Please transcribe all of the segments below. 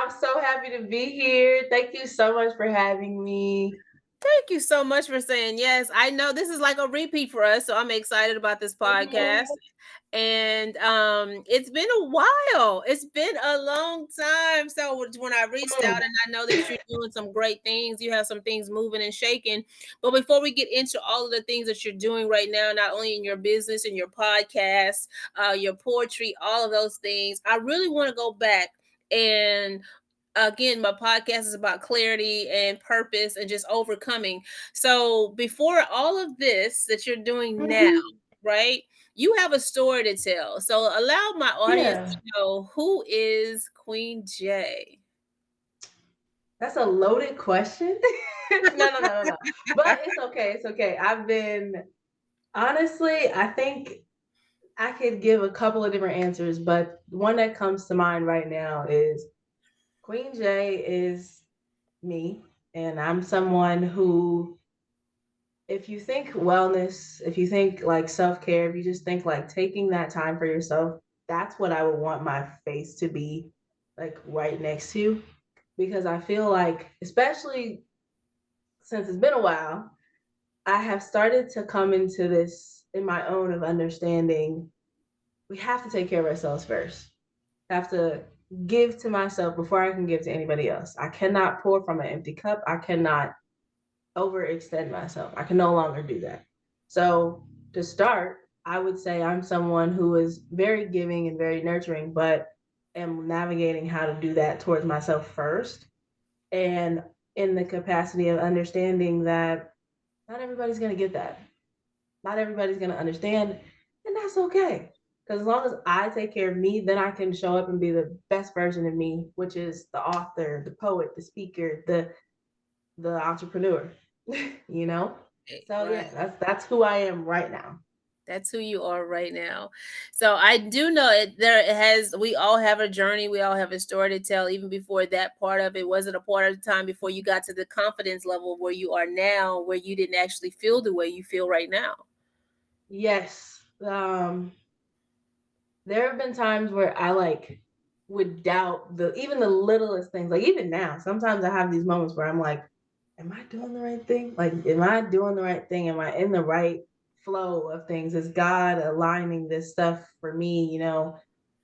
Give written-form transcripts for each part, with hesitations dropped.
I'm so happy to be here. Thank you so much for having me. Thank you so much for saying yes. I know this is like a repeat for us, so I'm excited about this podcast. Mhm. And it's been a while. It's been a long time. So when I reached out, Mm. and I know that you're doing some great things, you have some things moving and shaking. But before we get into all of the things that you're doing right now, not only in your business and your podcast, your poetry, all of those things, I really want to go back and again, my podcast is about clarity and purpose and just overcoming. So before all of this that you're doing now, Mhm. right? You have a story to tell. So allow my audience Yeah, to know, who is Queen J. that's a loaded question. No. But it's okay. It's okay. Honestly, I think I could give a couple of different answers, but one that comes to mind right now is Queen J is me. And I'm someone who, if you think wellness, if you think like self care, if you just think like taking that time for yourself, that's what I would want my face to be like right next to. Because I feel like, especially since it's been a while, I have started to come into this in my own of understanding we have to take care of ourselves first. I have to give to myself before I can give to anybody else. I cannot pour from an empty cup. I cannot overextend myself. I can no longer do that. So to start, I would say I'm someone who is very giving and very nurturing, but am navigating how to do that towards myself first. And in the capacity of understanding that not everybody's going to get that. Not everybody's going to understand. And that's okay. Because as long as I take care of me, then I can show up and be the best version of me, which is the author, the poet, the speaker, the entrepreneur, you know? So Right. yeah, that's who I am right now. That's who you are right now. So I do know it there it has we all have a journey, we all have a story to tell. Even before that part of it, wasn't a part of the time before you got to the confidence level where you are now, where you didn't actually feel the way you feel right now. Yes. There have been times where I like would doubt the even the littlest things. Like even now, sometimes I have these moments where I'm like, am I doing the right thing? Like, am I doing the right thing? Am I in the right flow of things? Is God aligning this stuff for me, you know?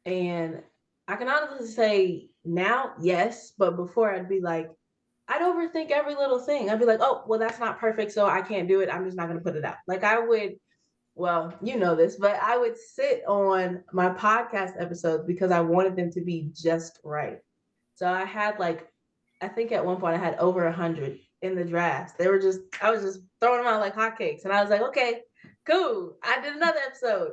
And I can honestly say now, yes, but before I'd be like, I'd overthink every little thing. I'd be like, oh, well, that's not perfect, so I can't do it. I'm just not gonna put it out. Like I would, well, you know this, but I would sit on my podcast episodes because I wanted them to be just right. So I had like, I think at one point I had over 100 in the drafts. They were just, I was just throwing them out like hotcakes. And I was like, okay, cool. I did another episode,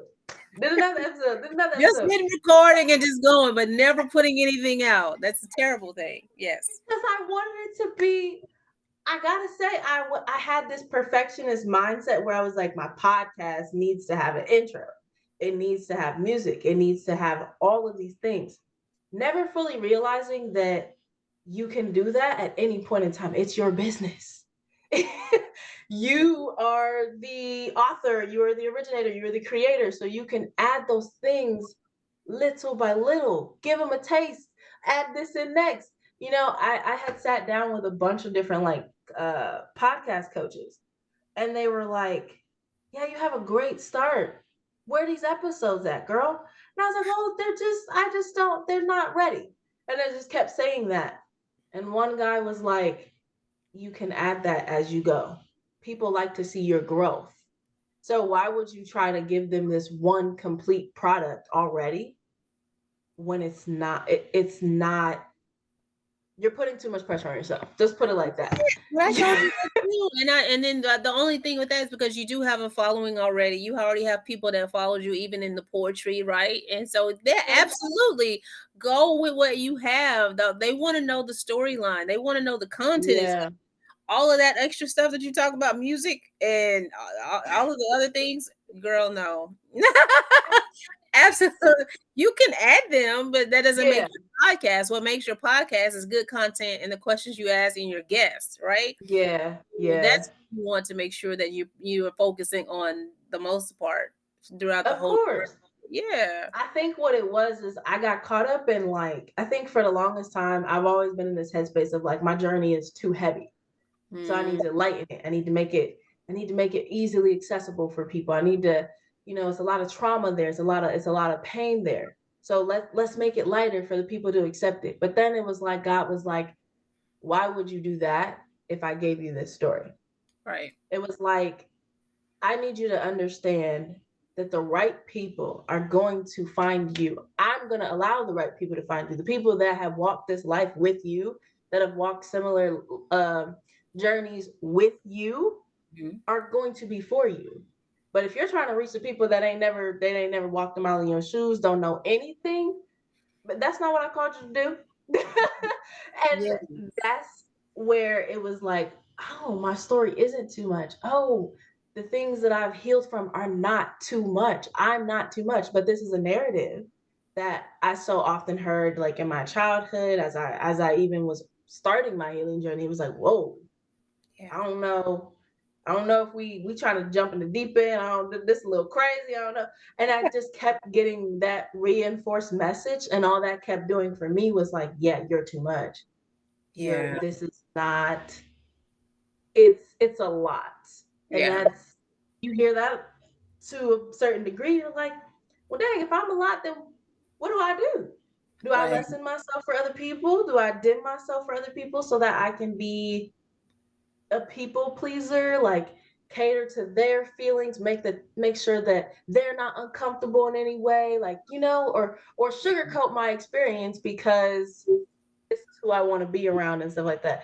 did another episode, did another Just episode. hitting recording and just going, but never putting anything out. That's a terrible thing. Yes. Because I wanted it to be, I gotta say, I had this perfectionist mindset where I was like, my podcast needs to have an intro, it needs to have music, it needs to have all of these things. Never fully realizing that you can do that at any point in time. It's your business. You are the author, you are the originator, you are the creator, so you can add those things little by little. Give them a taste. Add this and next. You know, I had sat down with a bunch of different like podcast coaches, and they were like, yeah, you have a great start. Where are these episodes at, girl? And I was like, well, I just don't, they're not ready. And I just kept saying that. And one guy was like, you can add that as you go. People like to see your growth. So why would you try to give them this one complete product already when it's not, you're putting too much pressure on yourself. Just put it like that. Well, I told Yeah. you that too. And then the only thing with that is because you do have a following already. You already have people that followed you even in the poetry, right? And so they absolutely go with what you have. They want to know the storyline. They want to know the content. It's Yeah. all of that extra stuff that you talk about, music and all of the other things. Girl, no. Absolutely. You can add them, but that doesn't make Yeah. your podcast. What makes your podcast is good content and the questions you ask in your guests, right? Yeah. Yeah. That's what you want to make sure that you are focusing on the most part throughout the Of whole course. Yeah. I think what it was is I got caught up in like, I think for the longest time, I've always been in this headspace of like, my journey is too heavy. So I Mm, need to lighten it. I need to make it easily accessible for people. I need to, it's a lot of trauma there. It's a lot of pain there. So let's make it lighter for the people to accept it. But then it was like God was like, why would you do that if I gave you this story? right. It was like, I need you to understand that the right people are going to find you. I'm going to allow the right people to find you. The people that have walked this life with you, that have walked similar journeys with you, Mhm. are going to be for you. But if you're trying to reach the people that ain't never walked a mile in your shoes, don't know anything, but that's not what I called you to do. Yeah. And that's where it was like, oh, my story isn't too much. Oh, the things that I've healed from are not too much. I'm not too much. But this is a narrative that I so often heard like in my childhood as I even was starting my healing journey. It was like, whoa, Yeah. I don't know. I don't know if we trying to jump in the deep end. I don't. This is a little crazy. I don't know. And I just kept getting that reinforced message, and all that kept doing for me was like, yeah, you're too much. Yeah. This is not. It's a lot, and Yeah. that's you hear that to a certain degree. You're like, well, dang, if I'm a lot, then what do I do? Do I Right. lessen myself for other people? Do I dim myself for other people so that I can be a people pleaser, like cater to their feelings, make sure that they're not uncomfortable in any way, like or sugarcoat my experience because this is who I want to be around and stuff like that.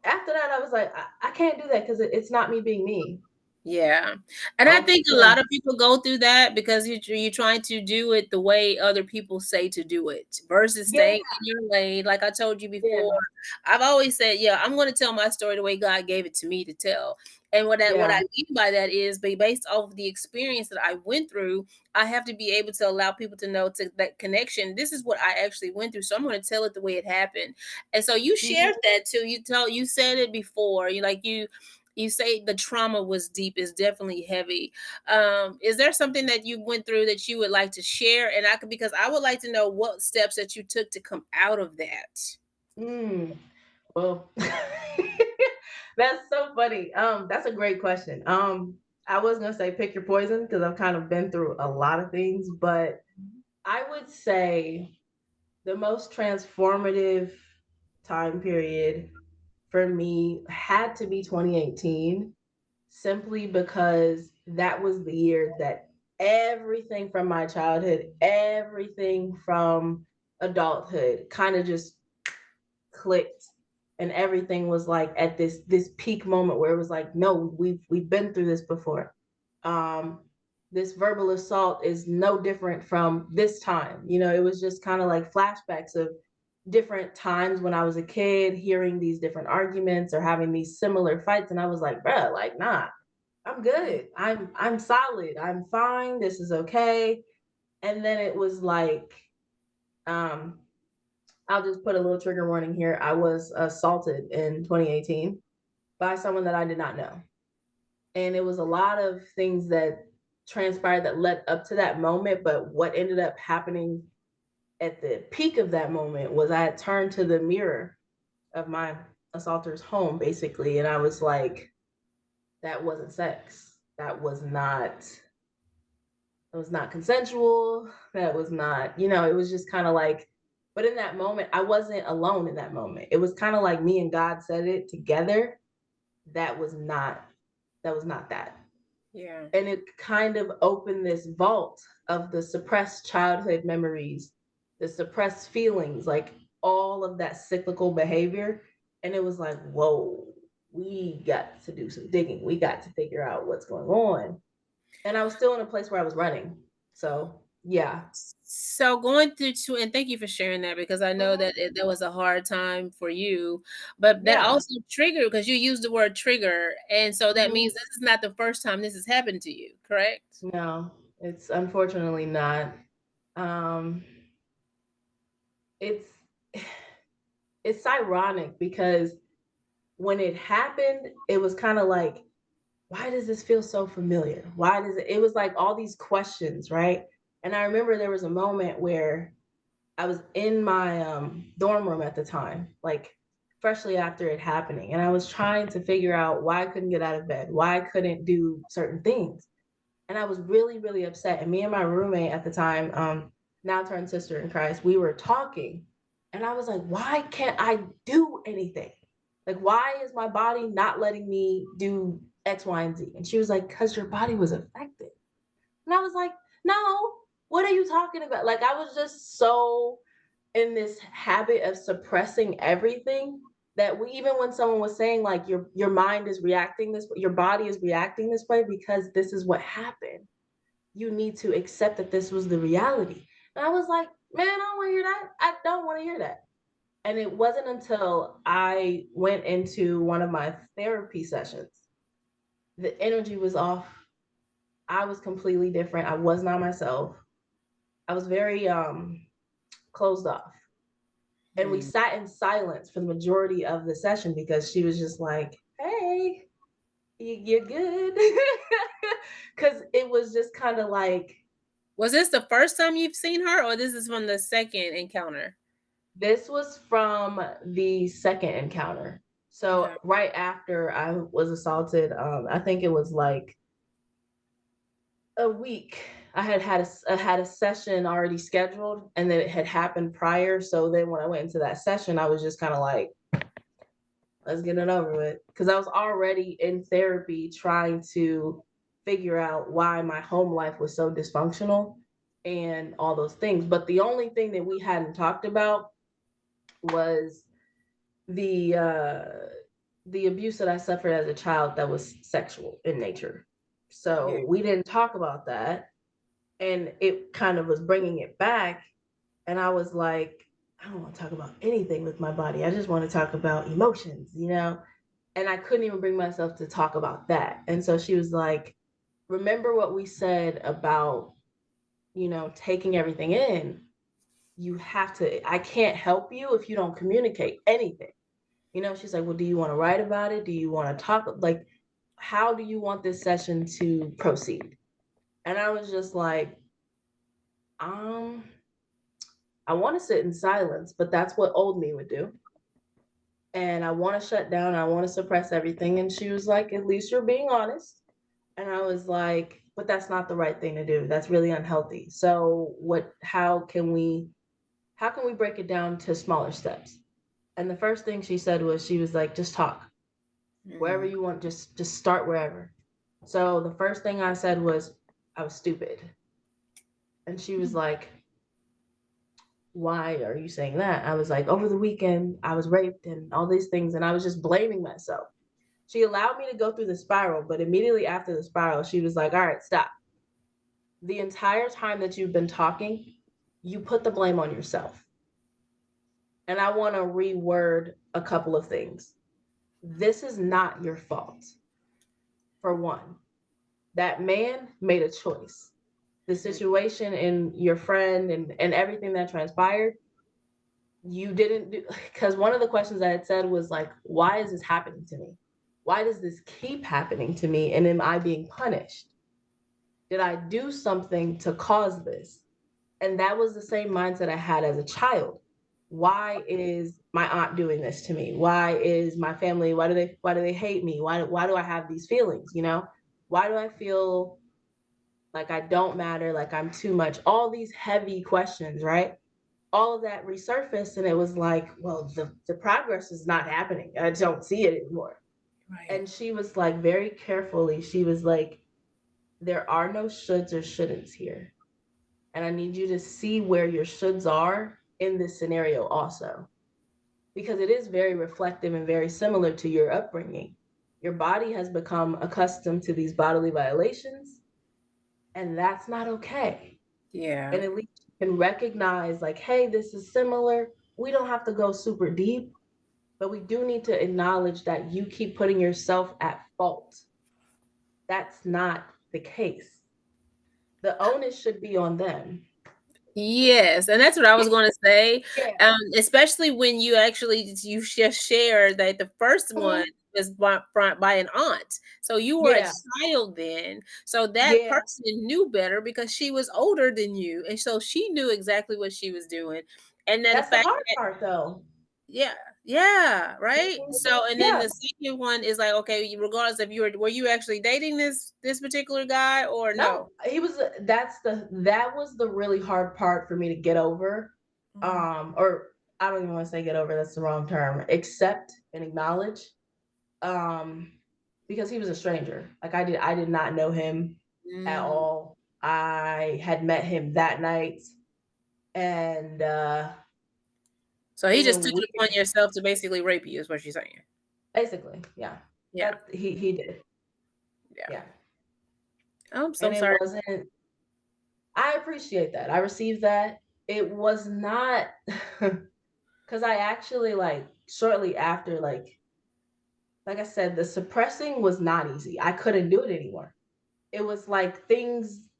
After that, I was like, I can't do that because it's not me being me. Yeah, and I Oh think a yeah, lot of people go through that because you're trying to do it the way other people say to do it versus yeah, staying in your lane. Like I told you before, yeah, I've always said, yeah, I'm going to tell my story the way God gave it to me to tell. And what I yeah. mean by that is, based off of the experience that I went through, I have to be able to allow people to know to that connection. This is what I actually went through, so I'm going to tell it the way it happened. And so you Mhm. shared that too. You said it before. You say the trauma was deep, is definitely heavy. Is there something that you went through that you would like to share? And I could, because I would like to know what steps that you took to come out of that. Mm. Well, that's so funny. That's a great question. I was gonna say pick your poison because I've kind of been through a lot of things, but I would say the most transformative time period for me had to be 2018, simply because that was the year that everything from my childhood, everything from adulthood kind of just clicked, and everything was like at this peak moment where it was like, no, we've been through this before. um this verbal assault is no different from this time. It was just kind of like flashbacks of different times when I was a kid, hearing these different arguments or having these similar fights, and I was like, bruh, like, nah, I'm good, I'm solid, I'm fine, this is okay. And then it was like, um I'll just put a little trigger warning here. I was assaulted in 2018 by someone that I did not know. And it was a lot of things that transpired that led up to that moment. But what ended up happening at the peak of that moment was I had turned to the mirror of my assaulter's home, basically. And I was like, that wasn't sex. It was not consensual. That was not, it was just kind of like, but in that moment, I wasn't alone in that moment. It was kind of like me and God said it together. That was not, that was not that. Yeah. And it kind of opened this vault of the suppressed childhood memories, the suppressed feelings, like all of that cyclical behavior. And it was like, whoa, we got to do some digging. We got to figure out what's going on. And I was still in a place where I was running. So yeah. So going through two, and thank you for sharing that because I know Mhm. that that was a hard time for you, but that Yeah. also triggered because you used the word trigger, and so that Mhm. means this is not the first time this has happened to you, correct? No, it's unfortunately not. Um, it's it's ironic because when it happened, it was kind of like, why does this feel so familiar? Why does it? It was like all these questions, right? And I remember there was a moment where I was in my dorm room at the time, like freshly after it happening, and I was trying to figure out why I couldn't get out of bed, why I couldn't do certain things. And I was really, really upset. And me and my roommate at the time, now turned sister in Christ, we were talking, and I was like, why can't I do anything? Like, why is my body not letting me do X, Y, and Z? And she was like, because your body was affected. And I was like, no, what are you talking about? Like, I was just so in this habit of suppressing everything that we, even when someone was saying like your mind is reacting this, your body is reacting this way because this is what happened, you need to accept that this was the reality. And I was like, man, I don't want to hear that. I don't want to hear that. And it wasn't until I went into one of my therapy sessions, the energy was off. I was completely different. I was not myself. I was very closed off. And we Mm. sat in silence for the majority of the session because she was just like, hey, you're good. Because it was just kind of like, Was this the first time you've seen her, or this is from the second encounter? this was from the second encounter. So Okay. right after I was assaulted, I think it was like a week. I had a session already scheduled, and then it had happened prior. So then when I went into that session, I was just kind of like, let's get it over with, because I was already in therapy trying to figure out why my home life was so dysfunctional and all those things. But the only thing that we hadn't talked about was the uh the abuse that I suffered as a child that was sexual in nature. Yeah. So we didn't talk about that, and it kind of was bringing it back. And I was like, I don't want to talk about anything with my body. I just want to talk about emotions, you know? And I couldn't even bring myself to talk about that. And so she was like, remember what we said about, taking everything in. You have to, I can't help you if you don't communicate anything. She's like, well, do you want to write about it? Do you want to talk? Like, how do you want this session to proceed? And I was just like, um, I want to sit in silence, but that's what old me would do. And I want to shut down. I want to suppress everything. And she was like, at least you're being honest. And I was like, but that's not the right thing to do. That's really unhealthy. So how can we break it down to smaller steps? And the first thing she said was, she was like, just talk. Wherever Mm. you want, just start wherever. So the first thing I said was, I was stupid. And she was like, why are you saying that? I was like, over the weekend I was raped and all these things, and I was just blaming myself. She allowed me to go through the spiral, but immediately after the spiral, she was like, all right, stop. The entire time that you've been talking, you put the blame on yourself. And I want to reword a couple of things. This is not your fault. For one, that man made a choice. The situation and your friend and everything that transpired, you didn't do. Because one of the questions I had said was like, why is this happening to me? Why does this keep happening to me? And am I being punished? Did I do something to cause this? And that was the same mindset I had as a child. Why is my aunt doing this to me? Why is my family, why do they hate me? Why do I have these feelings, Why do I feel like I don't matter, like I'm too much? All these heavy questions, right? All of that resurfaced, and it was like, well, the progress is not happening. I don't see it anymore. Right. And she was like, very carefully, she was like, there are no shoulds or shouldn'ts here. And I need you to see where your shoulds are in this scenario also, because it is very reflective and very similar to your upbringing. Your body has become accustomed to these bodily violations, and that's not okay. Yeah. And at least you can recognize, like, hey, this is similar. We don't have to go super deep, but we do need to acknowledge that you keep putting yourself at fault. That's not the case. The onus should be on them. Yes, and that's what I was going to say. Yeah. Especially when you just shared that the first one Mhm. this by an aunt. So you were a Yeah. child then. So that Yeah. person knew better because she was older than you. And so she knew exactly what she was doing. And then the That's the fact hard that, part though. yeah, yeah, right. Mhm. So, and then Yeah. the second one is like, okay, regardless if were you actually dating this particular guy or No, no? he was that was the really hard part for me to get over. Mm, Or I don't even want to say get over, that's the wrong term. Accept and acknowledge. Um, because he was a stranger. Like I did not know him at mm. all. I had met him that night and So it he was a just took it upon weird yourself to basically rape you, is what you're saying. basically, yeah. Yeah, That he did. yeah. Yeah. Oh, I'm so And it sorry. wasn't I appreciate that. I received that. It was not because I actually like shortly after, like I said, the suppressing was not easy. I couldn't do it anymore. It was like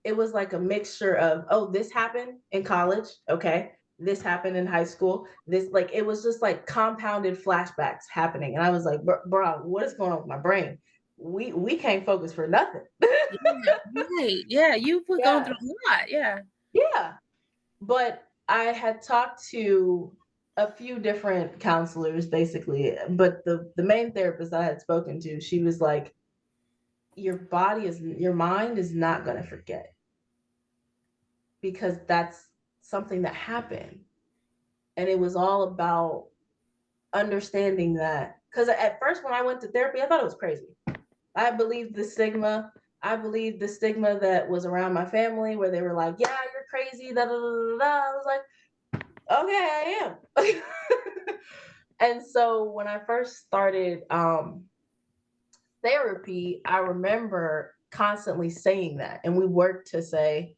it was like a mixture of, oh, this happened in college, okay, this happened in high school, this, like, it was just like compounded flashbacks happening, and I was like, bro, what is going on with my brain? We can't focus for nothing. Yeah, right. Yeah, you were going through Yeah, a lot. Yeah. yeah. But I had talked to a few different counselors basically, but the main therapist I had spoken to, she was like, your mind is not going to forget, because that's something that happened. And it was all about understanding that. Because at first, when I went to therapy, I thought it was crazy. I believed the stigma. I believed the stigma that was around my family, where they were like, "Yeah, you're crazy." Da da da da. I was like, "Okay, I am." And so when I first started therapy, I remember constantly saying that, and we worked to say,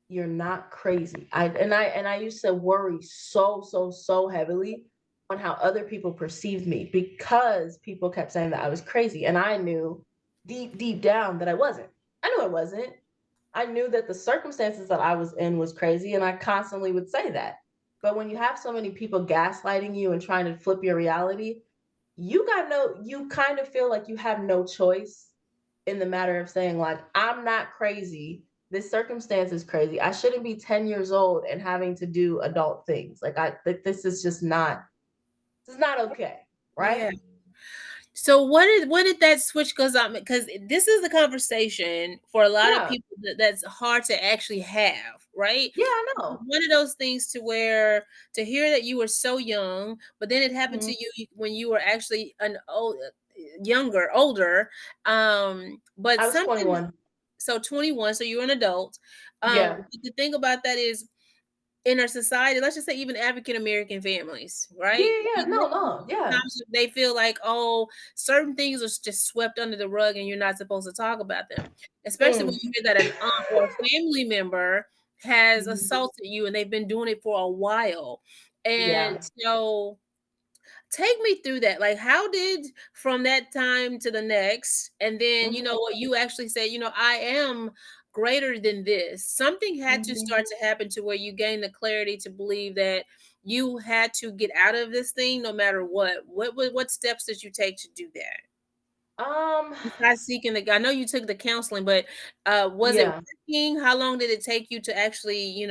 you're not crazy. I used to worry so heavily on how other people perceived me, because people kept saying that I was crazy, and I knew deep down that I wasn't. I knew I wasn't. I knew that the circumstances that I was in was crazy, and I constantly would say that. But when you have so many people gaslighting you and trying to flip your reality, you kind of feel like you have no choice in the matter of saying, like, I'm not crazy, this circumstance is crazy, I shouldn't be 10 years old and having to do adult things, like, this is just not, this is not okay, right? Yeah. So what did that switch? Because this is the conversation for a lot of Yeah, people that's hard to actually have, right? yeah, I know. One of those things to where to hear that you were so young, but then it happened to Mhm. you when you were actually an younger, older. But I was something 21. so 21, so you're an adult. Yeah, The thing about that is in our society, let's just say even African American families, yeah, right? yeah, yeah. No, no, yeah. Sometimes they feel like, oh, certain things are just swept under the rug and you're not supposed to talk about them. Especially when Mm. you hear that an aunt or a family member has Mhm. assaulted you and they've been doing it for a while. And Yeah. so take me through that. Like, how did from that time to the next, and then Mhm. what you actually said, I am greater than this. Something had to Mhm. start to happen to where you gain the clarity to believe that you had to get out of this thing no matter what. What steps did you take to do that? Um, Besides seeking I know you took the counseling, but was it yeah. working? How long did it take you to actually,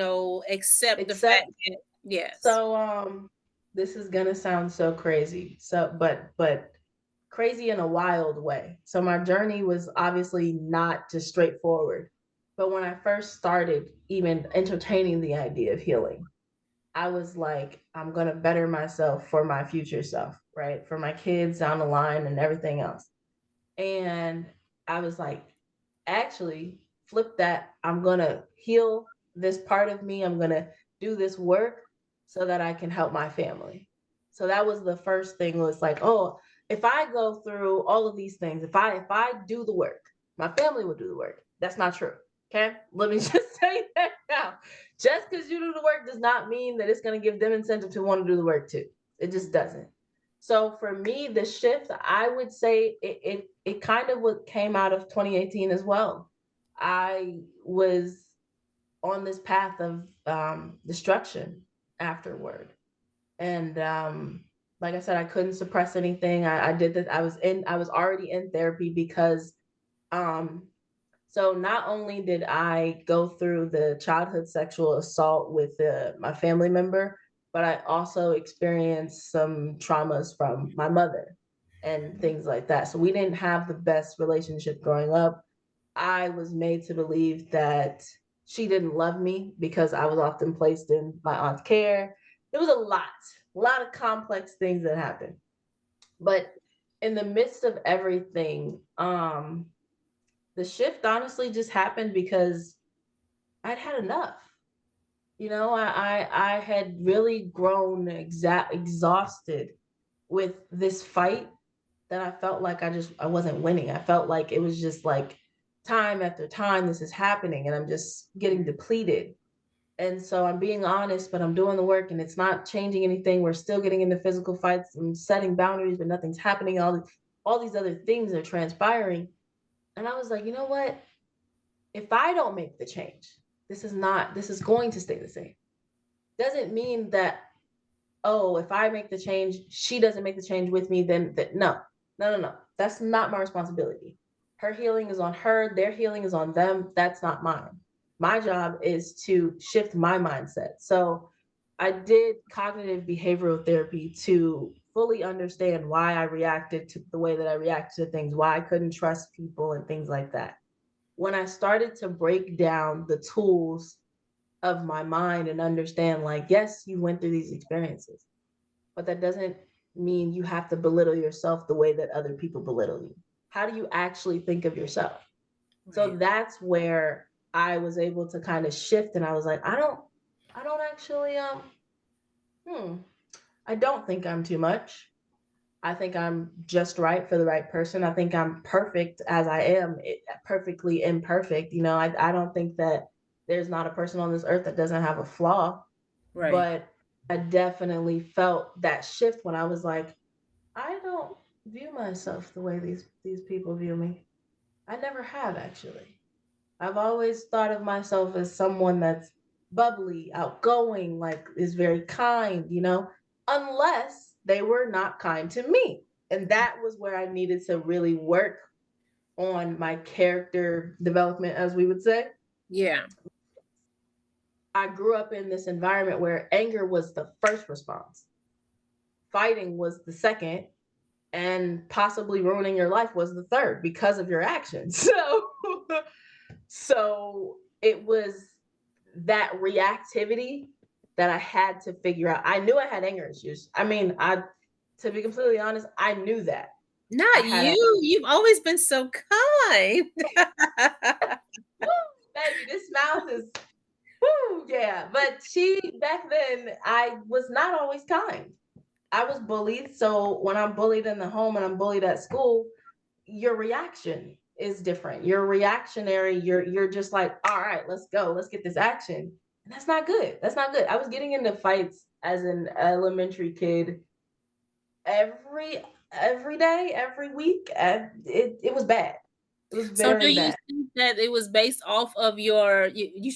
accept the fact Except that yes. so this is gonna sound so crazy. So but crazy in a wild way. So my journey was obviously not just straightforward. But when I first started even entertaining the idea of healing, I was like, I'm gonna better myself for my future self, right? For my kids down the line and everything else. And I was like, actually, flip that. I'm going to heal this part of me. I'm going to do this work so that I can help my family. So that was the first thing, was like, oh, if I go through all of these things, if I do the work, my family will do the work. That's not true. Okay? Let me just say that now. Just because you do the work does not mean that it's going to give them incentive to want to do the work too. It just doesn't. So for me, the shift, I would say it kind of came out of 2018 as well. I was on this path of destruction afterward, and Like I said, I couldn't suppress anything. I did this. I was already in therapy because um so not only did I go through the childhood sexual assault with my family member, but I also experienced some traumas from my mother and things like that. So we didn't have the best relationship growing up. I was made to believe that she didn't love me because I was often placed in my aunt's care. There was a lot of complex things that happened. But in the midst of everything, the shift honestly just happened because I'd had enough. You know, I had really grown exhausted with this fight that I felt like I wasn't winning. I felt like it was just like time after time this is happening and I'm just getting depleted. And so I'm being honest, but I'm doing the work and it's not changing anything. We're still getting into physical fights and setting boundaries, but nothing's happening. All these other things are transpiring. And I was like, you know what? If I don't make the change, this is going to stay the same. Doesn't mean that, oh, if I make the change, she doesn't make the change with me, then that no, no, no, no. That's not my responsibility. Her healing is on her, their healing is on them. That's not mine. My job is to shift my mindset. So I did cognitive behavioral therapy to fully understand why I reacted to the way that I reacted to things, why I couldn't trust people and things like that. When I started to break down the tools of my mind and understand, like, yes, you went through these experiences, but that doesn't mean you have to belittle yourself the way that other people belittle you. How do you actually think of yourself? So Right. that's where I was able to kind of shift and I was like, I don't actually hmm, I don't think I'm too much. I think I'm just right for the right person. I think I'm perfect as I am, perfectly imperfect. You know, I don't think that there's not a person on this earth that doesn't have a flaw, Right. but I definitely felt that shift when I was like, I don't view myself the way these people view me. I never have actually. I've always thought of myself as someone that's bubbly, outgoing, like is very kind, you know, unless they were not kind to me. And that was where I needed to really work on my character development, as we would say. Yeah. I grew up in this environment where anger was the first response, fighting was the second, and possibly ruining your life was the third because of your actions. So it was that reactivity that I had to figure out. I knew I had anger issues. I mean, I to be completely honest, I knew that. I Not had a you. You've always been so kind. woo, baby, this mouth is woo, yeah. But she back then, I was not always kind. I was bullied. So when I'm bullied in the home and I'm bullied at school, your reaction is different. You're reactionary. You're just like, all right, let's go, let's get this action. And that's not good. That's not good. I was getting into fights as an elementary kid every every day, every week. And it was bad. It was So do very you bad. think that it was based off of you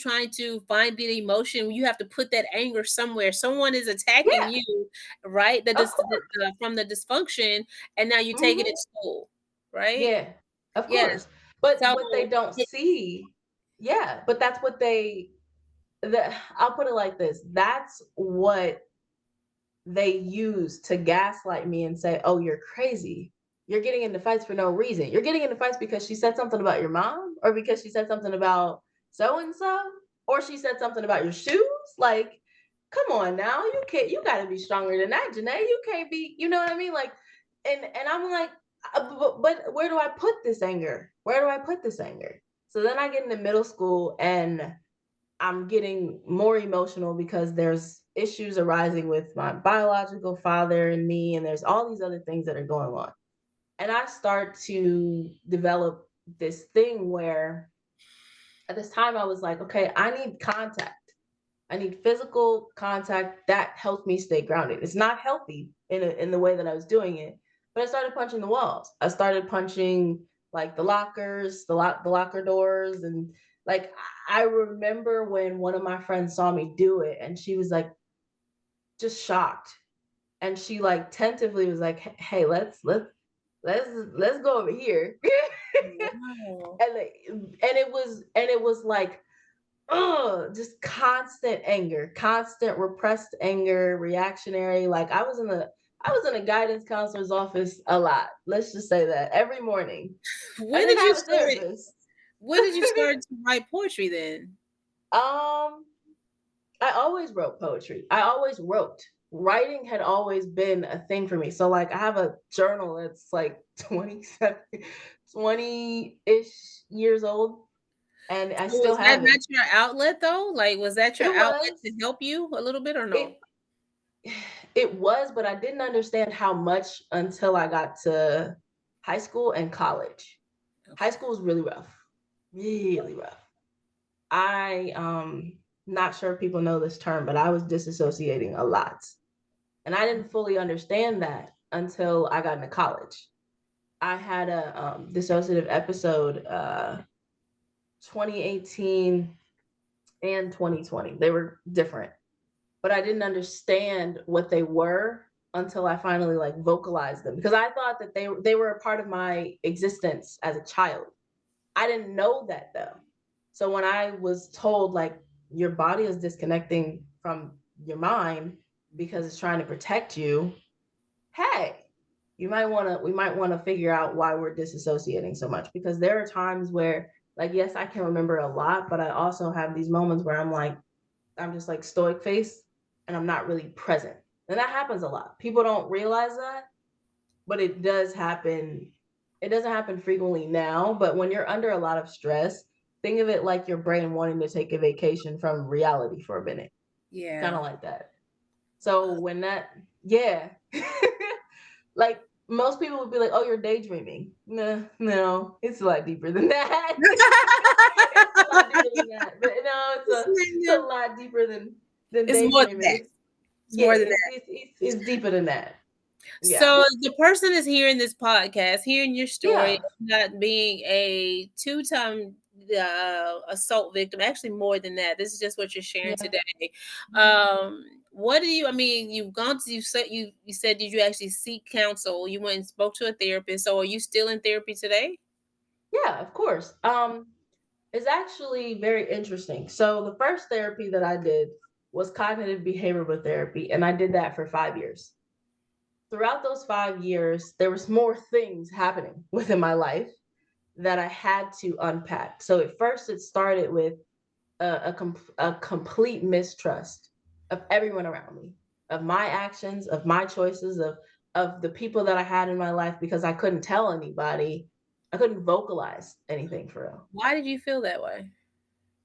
trying to find the emotion? You have to put that anger somewhere. Someone is attacking Yeah, you, right? of course. From the dysfunction, and now you take it Hmm. at school, right? Yeah, of Yeah. course. But So what they don't it- see, yeah, but that's what I'll put it like this. That's what they use to gaslight me and say, "Oh, you're crazy. You're getting into fights for no reason. You're getting into fights because she said something about your mom, or because she said something about so and so, or she said something about your shoes. Like, come on now, you can't. You got to be stronger than that, Janae. You can't be. You know what I mean? Like, and I'm like, but where do I put this anger? Where do I put this anger? So then I get into middle school and I'm getting more emotional because there's issues arising with my biological father and me, and there's all these other things that are going on. And I start to develop this thing where at this time I was like, okay, I need contact. I need physical contact that helps me stay grounded. It's not healthy in the way that I was doing it, but I started punching the walls. I started punching like the lockers, the locker doors, and like I remember when one of my friends saw me do it, and she was like just shocked. and she like tentatively was like, "Hey, let's go over here." Wow. And it was like, oh, just constant anger, constant repressed anger, reactionary. Like I was in a guidance counselor's office a lot. Let's just say that every morning. I When didn't did you have a start therapist. when did you start to write poetry then? um, I always wrote poetry. I always wrote. Writing had always been a thing for me. So like I have a journal that's like 27, 20-ish years old, and I So still was that have not it. your outlet though? Like, was that your It outlet to was. help you a little bit or no? It it was, but I didn't understand how much until I got to high school and college. High Okay. school was really rough. Really rough. I not sure if people know this term, but I was disassociating a lot. And I didn't fully understand that until I got into college. I had a dissociative episode 2018 and 2020. They were different, but I didn't understand what they were until I finally like vocalized them, because I thought that they were a part of my existence as a child. I didn't know that though. So when I was told like your body is disconnecting from your mind because it's trying to protect you, hey, we might want to figure out why we're disassociating so much, because there are times where like yes, I can remember a lot, but I also have these moments where I'm just like stoic face and I'm not really present. And that happens a lot. People don't realize that, but it does happen. It doesn't happen frequently now, but when you're under a lot of stress, think of it like your brain wanting to take a vacation from reality for a minute. Kind Yeah. of like that. So when that, yeah, like most people would be like, "Oh, you're daydreaming." No, no, it's a lot deeper than that. It's a lot deeper than that. But no, it's a lot deeper than It's more than daydreaming. that. It's It's yeah, more than it's that. it's it's, it's deeper than that. Yeah, So the person is hearing this podcast, hearing your story, yeah, not being a two-time assault victim, actually more than that. This is just what you're sharing yeah. today. Um, what do you? I mean, you've gone to you said did you actually seek counsel? You went and spoke to a therapist. So are you still in therapy today? Yeah, of course. It's actually very interesting. So the first therapy that I did was cognitive behavioral therapy, and I did that for 5 years. Throughout those 5 years, there was more things happening within my life that I had to unpack. So at first, it started with a complete mistrust of everyone around me, of my actions, of my choices, of the people that I had in my life, because I couldn't tell anybody. I couldn't vocalize anything for real, Why did you feel that way?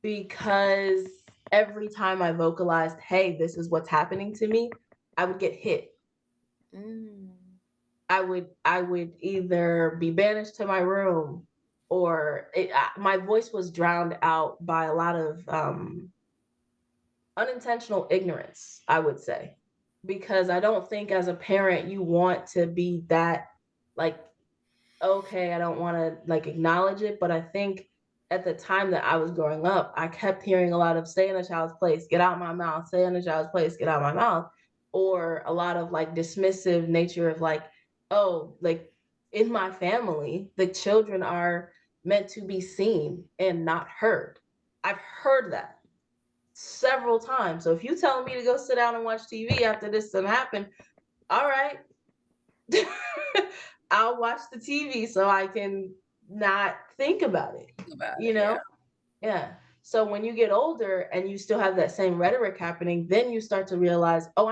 because every time I vocalized, "Hey, this is what's happening to me," I would get hit. Mm. I would either be banished to my room, or my voice was drowned out by a lot of unintentional ignorance, I would say, because I don't think as a parent you want to be that, like, okay, I don't want to like acknowledge it, but I think at the time that I was growing up, I kept hearing a lot of "stay in a child's place, get out my mouth, stay in a child's place, get out my mouth," or a lot of like dismissive nature of like, oh, like in my family, the children are meant to be seen and not heard. I've heard that several times. So if you telling me to go sit down and watch TV after this done happened, all right, I'll watch the TV so I can not think about it, Think about you it, yeah. know? Yeah. So when you get older and you still have that same rhetoric happening, then you start to realize, oh,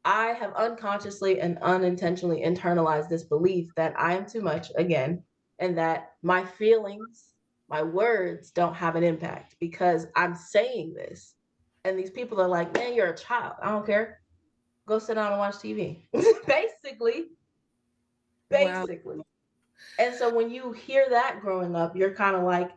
I have unconsciously and unintentionally internalized this belief that I am too much again, and that my feelings, my words don't have an impact because I'm saying this. And these people are like, man, you're a child. I don't care. Go sit down and watch TV. basically, Wow. basically. And so when you hear that growing up, you're kind of like,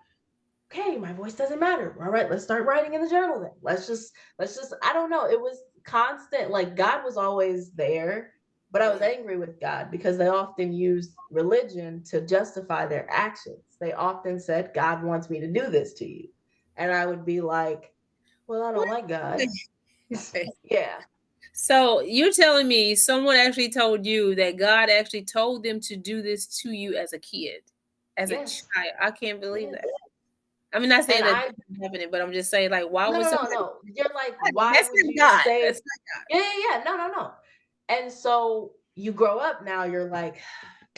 okay, my voice doesn't matter. All right, let's start writing in the journal then. Let's just I don't know. It was constant. Like God was always there, but I was Yeah. angry with God because they often used religion to justify their actions. They often said, God wants me to do this to you. And I would be like, well, I don't What? like God. Okay. Yeah. So you're telling me someone actually told you that God actually told them to do this to you as a kid, as a Yes, child. I can't believe yes. that. I mean, not saying And that I this is happening, but I'm just saying, like, why no would no no somebody? no. You're like, why That's would not you God. say? That's not Yeah, yeah, yeah. No, no, no. And so you grow up now. You're like,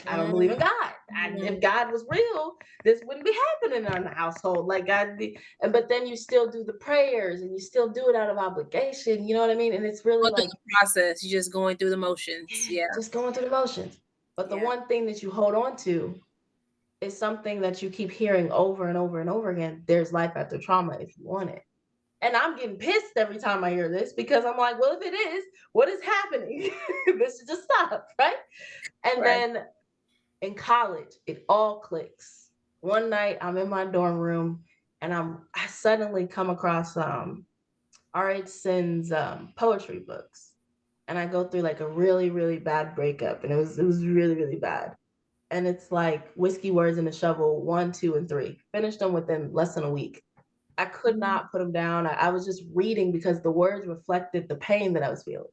I don't believe God. in God. If God was real, this wouldn't be happening in the household. Like but then you still do the prayers and you still do it out of obligation. You know what I mean? And it's really Going through like the process, you're just going through the motions. yeah, Yeah, just going through the motions. But the yeah, one thing that you hold on to is something that you keep hearing over and over and over again. There's life after trauma if you want it. And I'm getting pissed every time I hear this because I'm like, well, if it is, what is happening? This should just stop, right? And right. then in college, it all clicks. One night I'm in my dorm room and I suddenly come across R.H. Sin's poetry books. And I go through like a really, really bad breakup. And it was really, really bad. And it's like Whiskey Words and a Shovel, 1, 2, and 3. Finished them within less than a week. I could Mhm. not put them down. I was just reading because the words reflected the pain that I was feeling.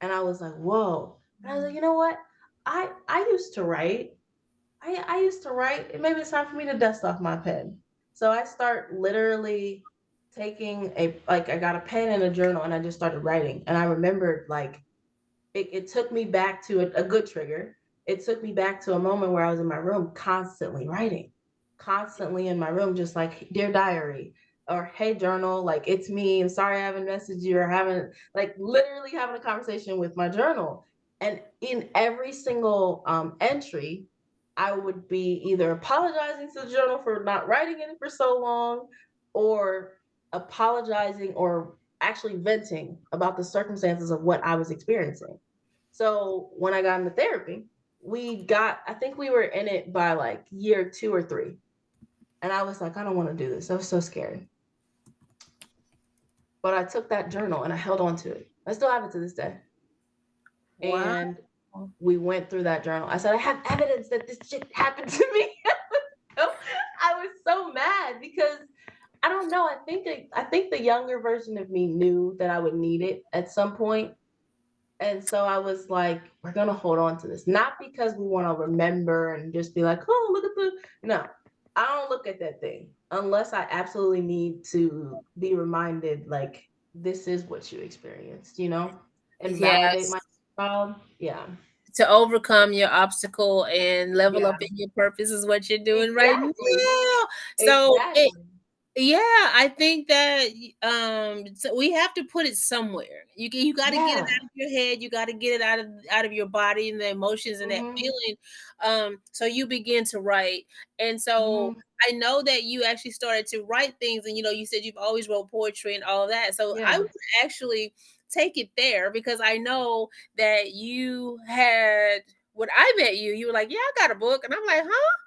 And I was like, whoa. And I was like, you know what? I used to write. I used to write. And maybe it's time for me to dust off my pen. So I start literally taking I got a pen and a journal and I just started writing. And I remembered like it took me back to a good trigger. It took me back to a moment where I was in my room constantly writing, constantly in my room, just like, dear diary, or hey, journal, like, it's me. I'm sorry I haven't messaged you or haven't, like, literally having a conversation with my journal. And in every single entry, I would be either apologizing to the journal for not writing it for so long or apologizing or actually venting about the circumstances of what I was experiencing. So when I got into therapy, I think we were in it by like year 2 or 3. And I was like, I don't want to do this. That was so scary. But I took that journal and I held on to it. I still have it to this day. Wow. And we went through that journal. I said, I have evidence that this shit happened to me. I was so mad because I don't know. I think the younger version of me knew that I would need it at some point. And so I was like, we're going to hold on to this. Not because we want to remember and just be like, oh, look at no, I don't look at that thing unless I absolutely need to be reminded, like, this is what you experienced, and validate Yes. my child. Yeah. To overcome your obstacle and level Yeah. up in your purpose is what you're doing right Exactly. now. So Exactly. yeah, I think that so we have to put it somewhere. You got to get it Yeah. out of your head. You got to get it out of your body and the emotions and that Mm-hmm. feeling. So you begin to write, and so Mm-hmm. I know that you actually started to write things, and you said you've always wrote poetry and all of that. So I Yeah. would actually take it there because I know that you had when I met you, you were like, "Yeah, I got a book," and I'm like, "Huh?"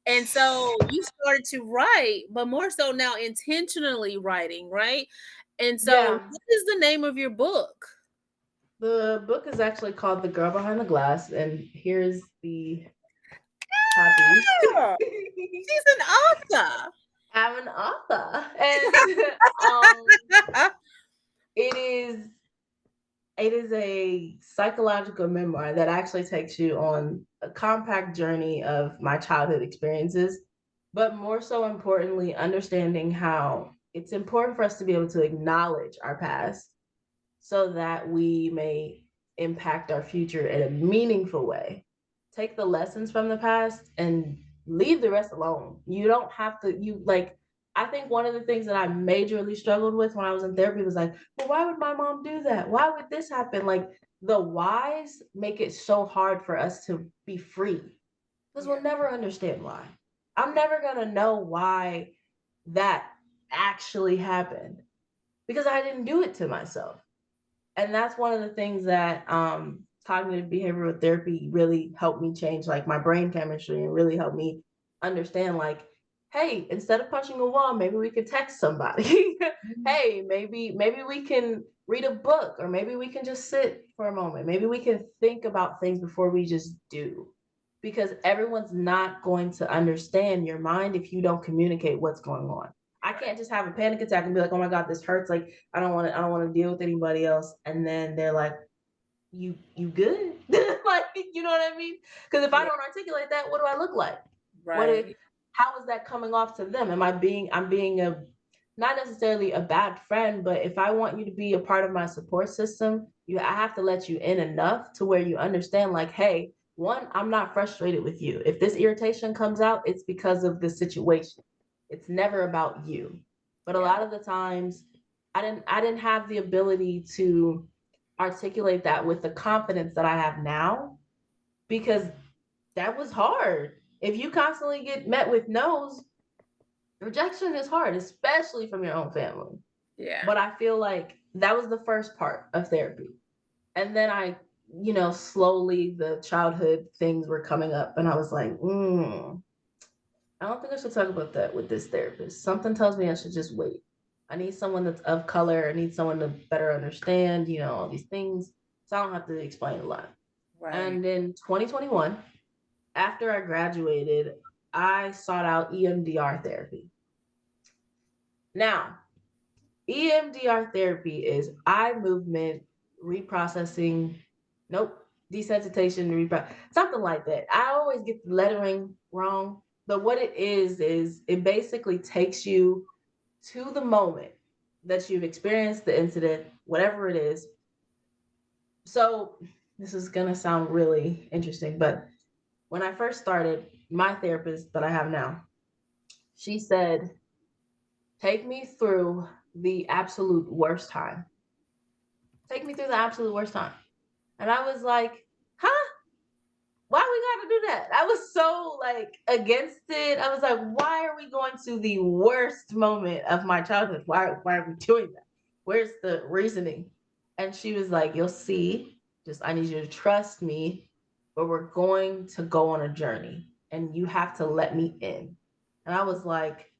And so you started to write, but more so now intentionally writing, right? And so Yeah. what is the name of your book? The book is actually called The Girl Behind the Glass, and here's the copy. Oh, she's an author. I'm an author, and um, it is it is a psychological memoir that actually takes you on a compact journey of my childhood experiences, but more so importantly, understanding how it's important for us to be able to acknowledge our past so that we may impact our future in a meaningful way. Take the lessons from the past and leave the rest alone. You don't have to, I think one of the things that I majorly struggled with when I was in therapy was like, well, why would my mom do that? Why would this happen? Like, the whys make it so hard for us to be free because we'll Yeah. never understand why. I'm never going to know why that actually happened because I didn't do it to myself. And that's one of the things that cognitive behavioral therapy really helped me change, like my brain chemistry, and really helped me understand, like, hey, instead of punching a wall, maybe we could text somebody. Mhm. Hey, maybe we can read a book, or maybe we can just sit for a moment. Maybe we can think about things before we just do, because everyone's not going to understand your mind if you don't communicate what's going on. I can't just have a panic attack and be like, oh my God, this hurts. Like, I don't want to deal with anybody else. And then they're like, you good? Like, you know what I mean? Because if I Yeah. don't articulate that, what do I look like? What if Right. how is that coming off to them? I'm being a not necessarily a bad friend, but if I want you to be a part of my support system, I have to let you in enough to where you understand, like, hey, one, I'm not frustrated with you. If this irritation comes out, it's because of the situation. It's never about you. But a Yeah. lot of the times I didn't have the ability to articulate that with the confidence that I have now because that was hard. If you constantly get met with no's, rejection is hard, especially from your own family. Yeah. But I feel like that was the first part of therapy. And then slowly the childhood things were coming up, and I was like, I don't think I should talk about that with this therapist. Something tells me I should just wait. I need someone that's of color. I need someone to better understand, all these things. So I don't have to explain a lot. Right. And in 2021, after I graduated, I sought out EMDR therapy. Now, EMDR therapy is eye movement reprocessing, nope, desensitization, something like that. I always get the lettering wrong, but what it is it basically takes you to the moment that you've experienced the incident, whatever it is. So, this is going to sound really interesting, but when I first started, my therapist that I have now, she said, take me through the absolute worst time. Take me through the absolute worst time. And I was like, huh? Why we gotta do that? I was so like against it. I was like, why are we going to the worst moment of my childhood? Why are we doing that? Where's the reasoning? And she was like, you'll see. Just I need you to trust me, but we're going to go on a journey and you have to let me in. And I was like,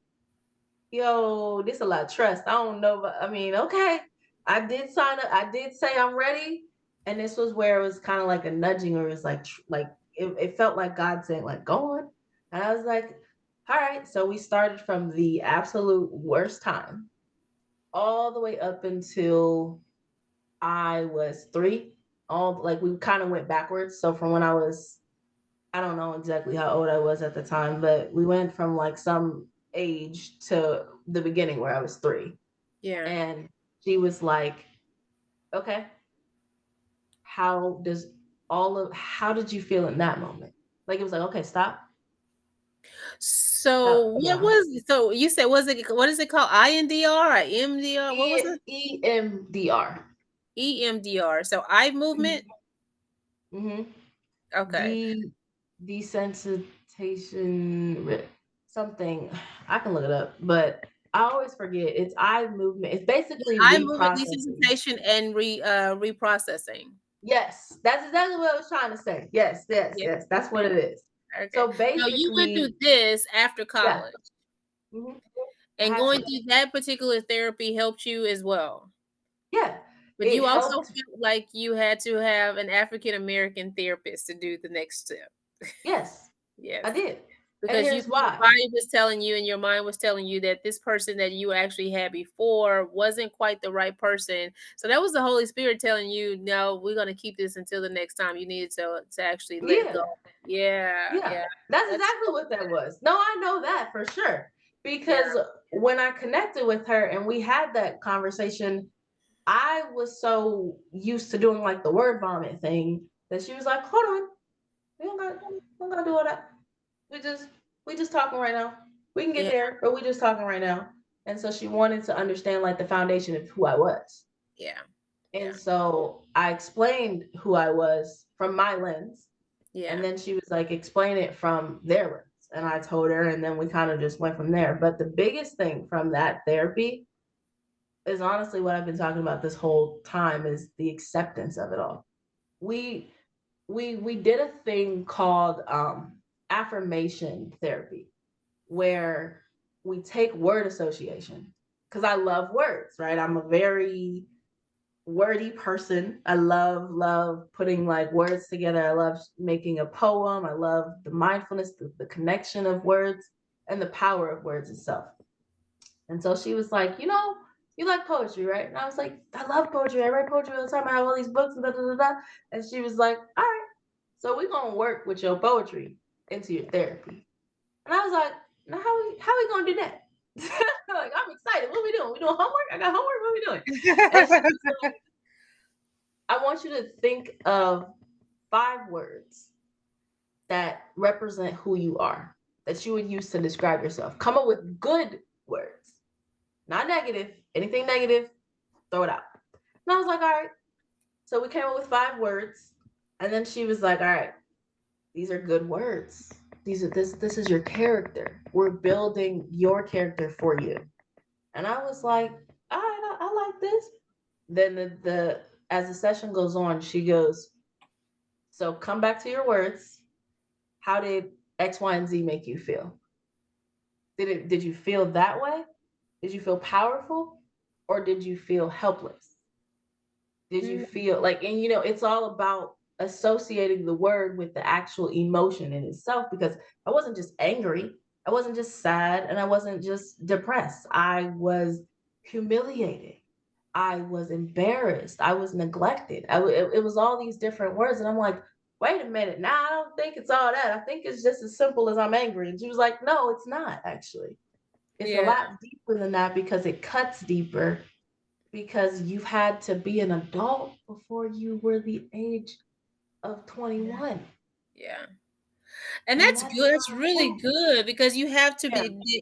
yo, this a lot of trust. I don't know, but I mean, okay. I did sign up. I did say I'm ready. And this was where it was kind of like a nudging, or it was like it felt like God saying, like, go on. And I was like, all right. So we started from the absolute worst time all the way up until I was 3. All like we kind of went backwards. So from when I don't know exactly how old I was at the time, but we went from like some age to the beginning where I was 3. Yeah. And she was like, okay, how did you feel in that moment? Like it was like, okay, stop. So what was so you said was it what is it called? INDR or MDR? What was it? EMDR. EMDR. So eye movement. Mm-hmm. Okay. De desensitization something. I can look it up, but I always forget. It's eye movement. It's basically Eye movement reprocessing. desensitization and reprocessing. Yes, that's exactly what I was trying to say. Yes, yes, Yeah. yes. That's what it is. Okay. So So you went through basically, this after yeah. college, Mhm. I and had going to. through that particular therapy helped you as well. Yeah, But it you also helped. felt like you had to have an African American therapist to do the next step. Yes, I Yes. did. And Because here's your why. body was telling you and your mind was telling you that this person that you actually had before wasn't quite the right person. So that was the Holy Spirit telling you, no, we're gonna keep this until the next time. You needed to actually let it go. Yeah, Yeah, yeah. yeah. That's That's exactly what that was. No, I know that for sure. yeah, Because when I connected with her and we had that conversation, I was so used to doing like the word vomit thing that she was like, hold on, we don't gotta do all that. We just we just talking right now. We can get yeah, there, but we just talking right now. And so she wanted to understand like the foundation of who I was. yeah, And yeah, so I explained who I was from my lens. And yeah, then she was like, explain it from their lens. And I told her, and then we kind of just went from there. But the biggest thing from that therapy is honestly what I've been talking about this whole time is the acceptance of it all. We we did a thing called affirmation therapy where we take word association because I love words, right? I'm a very wordy person. I love putting like words together. I love making a poem. I love the mindfulness, the connection of words, and the power of words itself. And so she was like, you like poetry, right? And I was like, I love poetry. I write poetry all the time. I have all these books and da da da da. And she was like, all right, so we're gonna work with your poetry into your therapy. And I was like, now how we gonna do that? Like, I'm excited. What are we doing? We doing homework? I got homework. What are we doing? And she was like, I want you to think of 5 words that represent who you are, that you would use to describe yourself. Come up with good words, not negative. Anything negative, throw it out. And I was like, all right. So we came up with 5 words. And then she was like, all right, these are good words. This is your character. We're building your character for you. And I was like, all right, I like this. Then the as the session goes on, she goes, so come back to your words. How did X, Y, and Z make you feel? Did you feel that way? Did you feel powerful? Or did you feel helpless? Did you feel Mm. like, and it's all about associating the word with the actual emotion in itself, because I wasn't just angry, I wasn't just sad, and I wasn't just depressed. I was humiliated, I was embarrassed, I was neglected. It was all these different words, and I'm like, wait a minute, now I don't think it's all that. I think it's just as simple as I'm angry. And she was like, no, it's not actually. It's a Yeah. lot deeper than that, because it cuts deeper, because you've had to be an adult before you were the age of Yeah. 21. Yeah. And And that's that's good. That's not, really good because you have to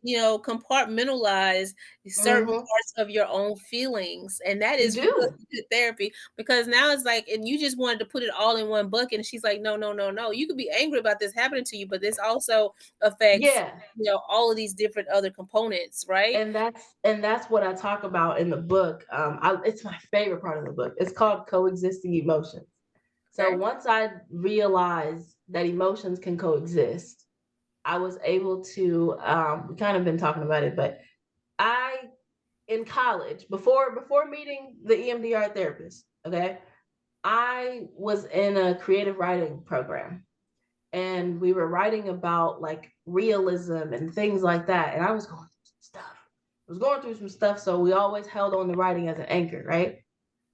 yeah. compartmentalize certain Mm-hmm. parts of your own feelings. And that You is really do. good therapy because now it's like, and you just wanted to put it all in one bucket. And she's like, no, no, no, no. You could be angry about this happening to you, but this also affects, Yeah. all of these different other components, right? And that's what I talk about in the book. It's my favorite part of the book. It's called Coexisting Emotions. So Okay. once I realized that emotions can coexist, I was able to. We kind of been talking about it, but I in college, before meeting the EMDR therapist, okay, I was in a creative writing program, and we were writing about like realism and things like that. And I was going through some stuff. I was going through some stuff, so we always held on to writing as an anchor, right?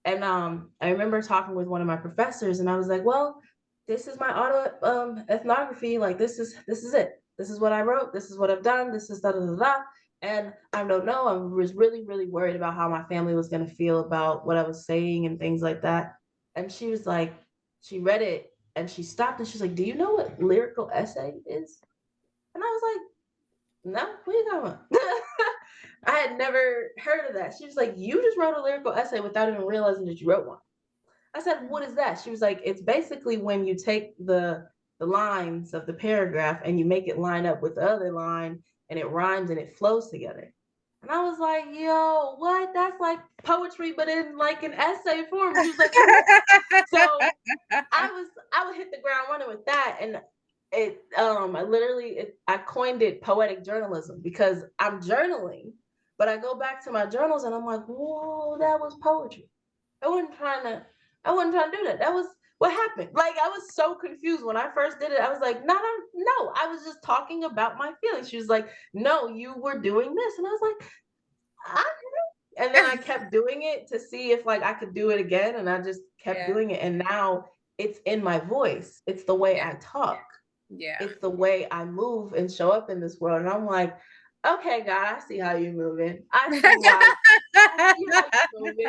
And I remember talking with one of my professors, and I was like, "Well, this is my auto ethnography. Like, this is it. This is what I wrote. This is what I've done. This is da da da da." And I don't know. I was really, really worried about how my family was going to feel about what I was saying and things like that. And she was like, she read it and she stopped and she's like, "Do you know what lyrical essay is?" And I was like, "No, what are you talking about?" I had never heard of that. She was like, "You just wrote a lyrical essay without even realizing that you wrote one." I said, "What is that?" She was like, "It's basically when you take the lines of the paragraph and you make it line up with the other line, and it rhymes and it flows together." And I was like, "Yo, what? That's like poetry, but in like an essay form." And she was like, "Yeah." So I would hit the ground running with that, and I coined it poetic journalism, because I'm journaling, but I go back to my journals and I'm like, whoa, that was poetry. I wasn't trying to I wasn't trying to do that. That was what happened. Like, I was so confused when I first did it. I was like, no, no, no. I was just talking about my feelings. She was like, no, you were doing this. And I was like, I and then I kept doing it to see if like I could do it again, and I just kept Yeah. doing it, and now it's in my voice. It's the way Yeah. I talk. Yeah. It's the way I move and show up in this world. And I'm like, okay, God, I see how you're moving. I see how you're moving.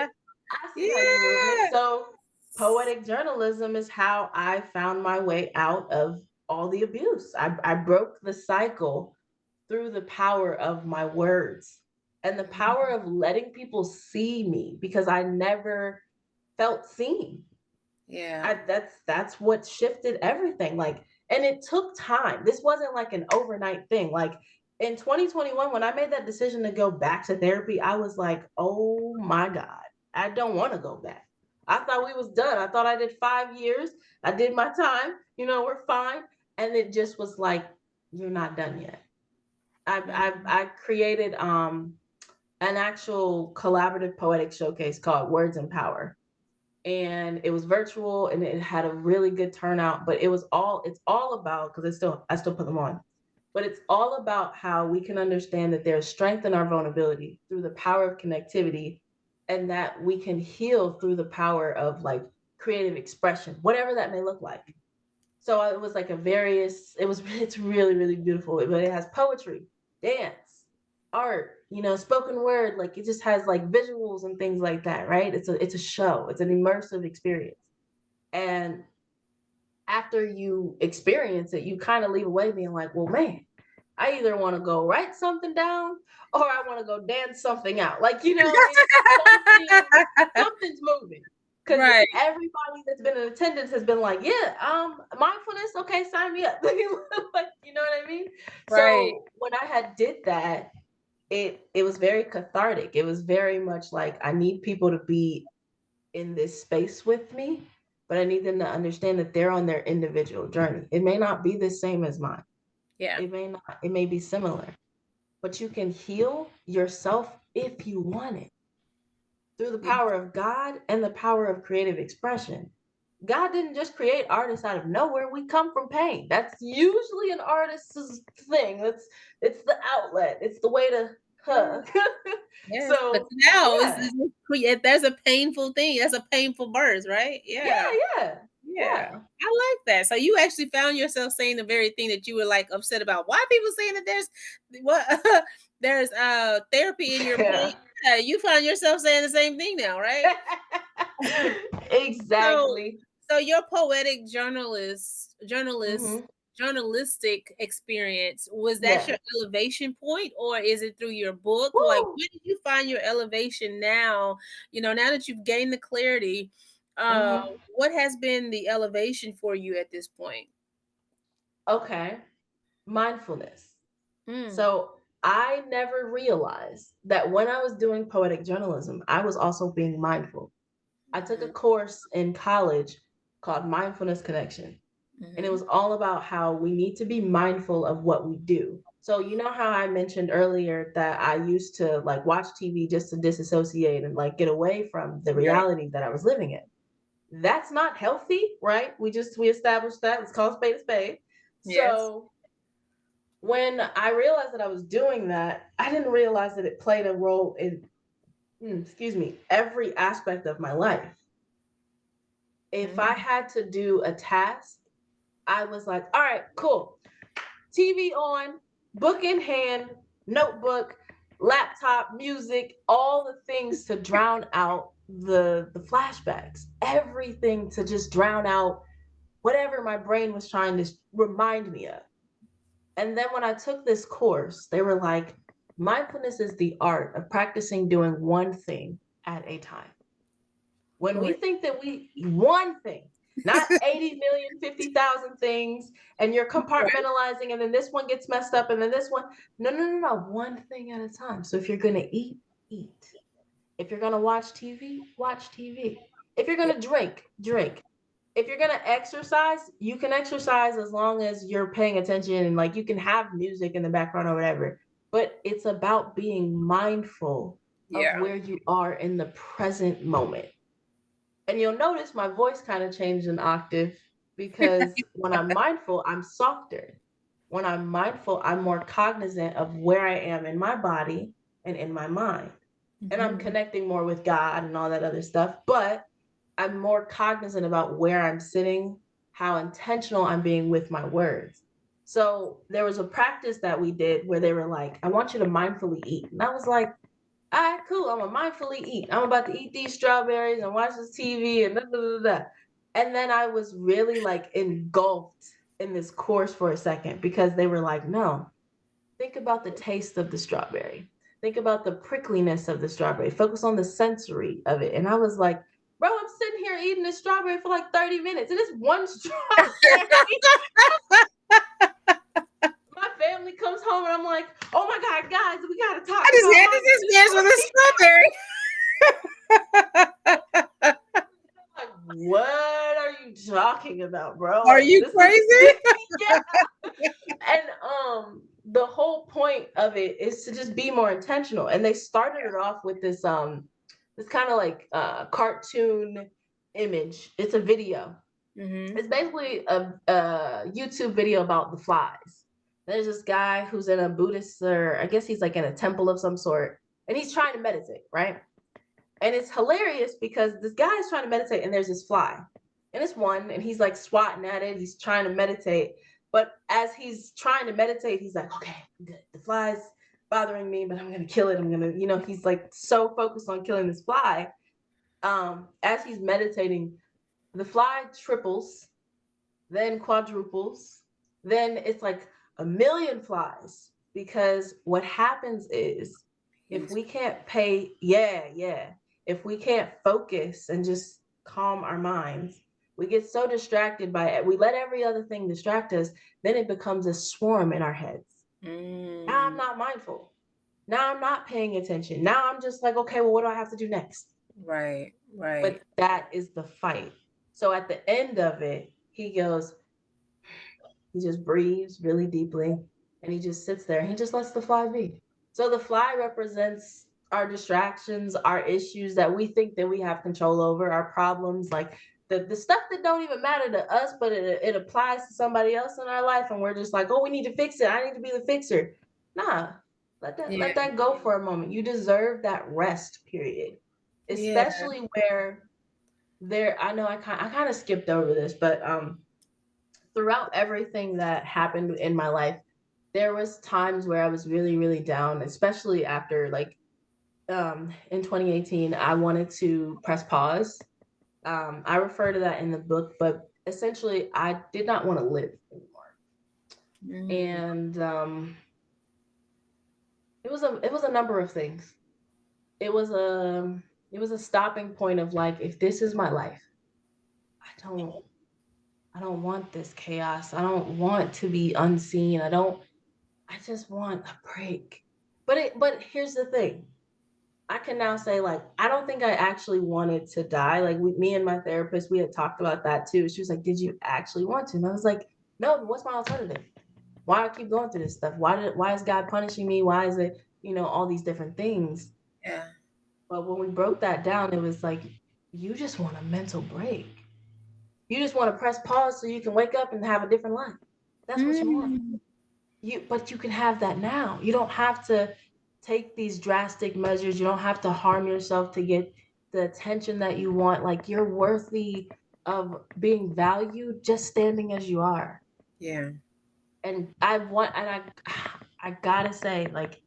I see how you're moving. Yeah. So poetic journalism is how I found my way out of all the abuse. I broke the cycle through the power of my words and the power Mhm. of letting people see me, because I never felt seen. Yeah. That's what shifted everything. Like, and it took time. This wasn't like an overnight thing. Like in 2021, when I made that decision to go back to therapy, I was like, oh my God, I don't want to go back. I thought we was done. I thought I did 5 years. I did my time. We're fine. And it just was like, you're not done yet. Mhm. I created an actual collaborative poetic showcase called Words and Power, and it was virtual and it had a really good turnout. But it's all about, because I still put them on. but it's all about how we can understand that there's strength in our vulnerability through the power of connectivity, and that we can heal through the power of like creative expression, whatever that may look like. So it was like a various, it's really, really beautiful, but it has poetry, dance, art, spoken word. Like it just has like visuals and things like that, right? It's a show. It's an immersive experience. And after you experience it, you kind of leave away being like, well, man, I either want to go write something down or I want to go dance something out. Like, it's something's moving. Because Right, everybody that's been in attendance has been like, yeah, mindfulness, okay, sign me up. Like, you know what I mean? right. So when I had did that, it was very cathartic. It was very much like I need people to be in this space with me, but I need them to understand that they're on their individual journey. It may not be the same as mine. Yeah. It may not, it may be similar, but you can heal yourself if you want it through the Yeah. power of God and the power of creative expression. God didn't just create artists out of nowhere. We come from pain. That's usually an artist's thing. It's the outlet. It's the way to Yeah. huh. Yes. The So canal yeah. that's a painful thing. That's a painful birth, right? Yeah, Yeah. yeah. Yeah. Yeah. I like that. So you actually found yourself saying the very thing that you were like upset about. Why people saying that what there's therapy in your pain? Yeah. Yeah, you find yourself saying the same thing now, right? So Exactly. so your poetic Hmm. journalistic experience, was that your Yes. elevation point, or is it through your book? Like, Woo. when did you find your elevation now? Now that you've gained the clarity, uh, Hmm. what has been the elevation for you at this point? Okay. Mindfulness. Mm. So I never realized that when I was doing poetic journalism, I was also being mindful. I took a Mhm, course in college called Mindfulness Connection, and it mhm. was all about how we need to be mindful of what we do. So you know how I mentioned earlier that I used to like watch TV just to disassociate and like get away from the Right. reality that I was living in. That's not healthy, right? We established that. It's called spade a spade. Yes. So when I realized that I was doing that, I didn't realize that it played a role in, excuse me, every aspect of my life. If I Mhm. had to do a task, I was like, all right, cool. TV on, book in hand, notebook, laptop, music, all the things to drown out the flashbacks, everything to just drown out whatever my brain was trying to remind me of. And then when I took this course, they were like, mindfulness is the art of practicing doing one thing at a time. When we Wait. think that one thing, not 80 million, 50,000 things, and you're Right. compartmentalizing, and then this one gets messed up, and then this one, no, no, no, no, one thing at a time. So if you're going to eat, eat. If you're going to watch TV, watch TV. If you're Yeah. going to drink, drink. If you're going to exercise, you can exercise as long as you're paying attention and like you can have music in the background or whatever. But it's about being mindful of Yeah. where you are in the present moment. And you'll notice my voice kind of changed an octave because when I'm mindful, I'm softer. When I'm mindful, I'm more cognizant of where I am in my body and in my mind. And I'm Mhm. connecting more with God and all that other stuff. But I'm more cognizant about where I'm sitting, how intentional I'm being with my words. So there was a practice that we did where they were like, I want you to mindfully eat. And I was like, all right, cool. I'm gonna mindfully eat. I'm about to eat these strawberries and watch this TV and da, da, da, da. And then I was really like engulfed in this course for a second because they were like, no, think about the taste of the strawberry. Think about the prickliness of the strawberry. Focus on the sensory of it. And I was like, bro, I'm sitting here eating this strawberry for like 30 minutes. And it's one strawberry. My family comes home and I'm like, oh my God, guys, we gotta I talk just about handed this mindfulness. man with a strawberry. Like, what are you talking about, bro? Are Like, you this is crazy? yeah. And the whole point of it is to just be more intentional. And they started it off with this kind of like cartoon image. It's a video. Mhm. It's basically a YouTube video about the flies. There's this guy who's in a Buddhist, or I guess he's like in a temple of some sort, and he's trying to meditate, right? And it's hilarious because this guy is trying to meditate, and there's this fly, and it's one, and he's like swatting at it. He's trying to meditate, but as he's trying to meditate, he's like, "Okay, good. The fly's bothering me, but I'm gonna kill it. I'm gonna," he's like so focused on killing this fly. As he's meditating, the fly triples, then quadruples, then it's like a million flies. Because what happens is, if He's we can't pay, yeah, yeah, if we can't focus and just calm our minds, we get so distracted by it. We let every other thing distract us, then it becomes a swarm in our heads. Now I'm mm, not mindful. Now I'm not paying attention. Now I'm just like, okay, well, what do I have to do next? right, right. But that is the fight. So at the end of it, he goes, he just breathes really deeply, and he just sits there and he just lets the fly be. So the fly represents our distractions, our issues that we think that we have control over, our problems, like the stuff that don't even matter to us, but it applies to somebody else in our life. And we're just like, oh, we need to fix it. I need to be the fixer. Nah, let Yeah, that go for a moment. You deserve that rest period, yeah, especially where I know I kind of skipped over this, but throughout everything that happened in my life, there was times where I was really, really down, especially after like in 2018, I wanted to press pause. I refer to that in the book, but essentially I did not want to live anymore. mm, And it was a number of things. It was a stopping point of like, if this is my life, I don't I don't want this chaos. I don't want to be unseen. I just want a break. But here's the thing. I can now say, like, I don't think I actually wanted to die. Like, me and my therapist, we had talked about that too. She was like, "Did you actually want to?" And I was like, "No, but what's my alternative? Why do I keep going through this stuff? Why is God punishing me? Why is it, all these different things?" yeah. But when we broke that down, it was like, you just want a mental break. You just want to press pause so you can wake up and have a different life. That's what you want. Mm, But you can have that now. You don't have to take these drastic measures. You don't have to harm yourself to get the attention that you want. Like, you're worthy of being valued just standing as you are. yeah. And I gotta say, like,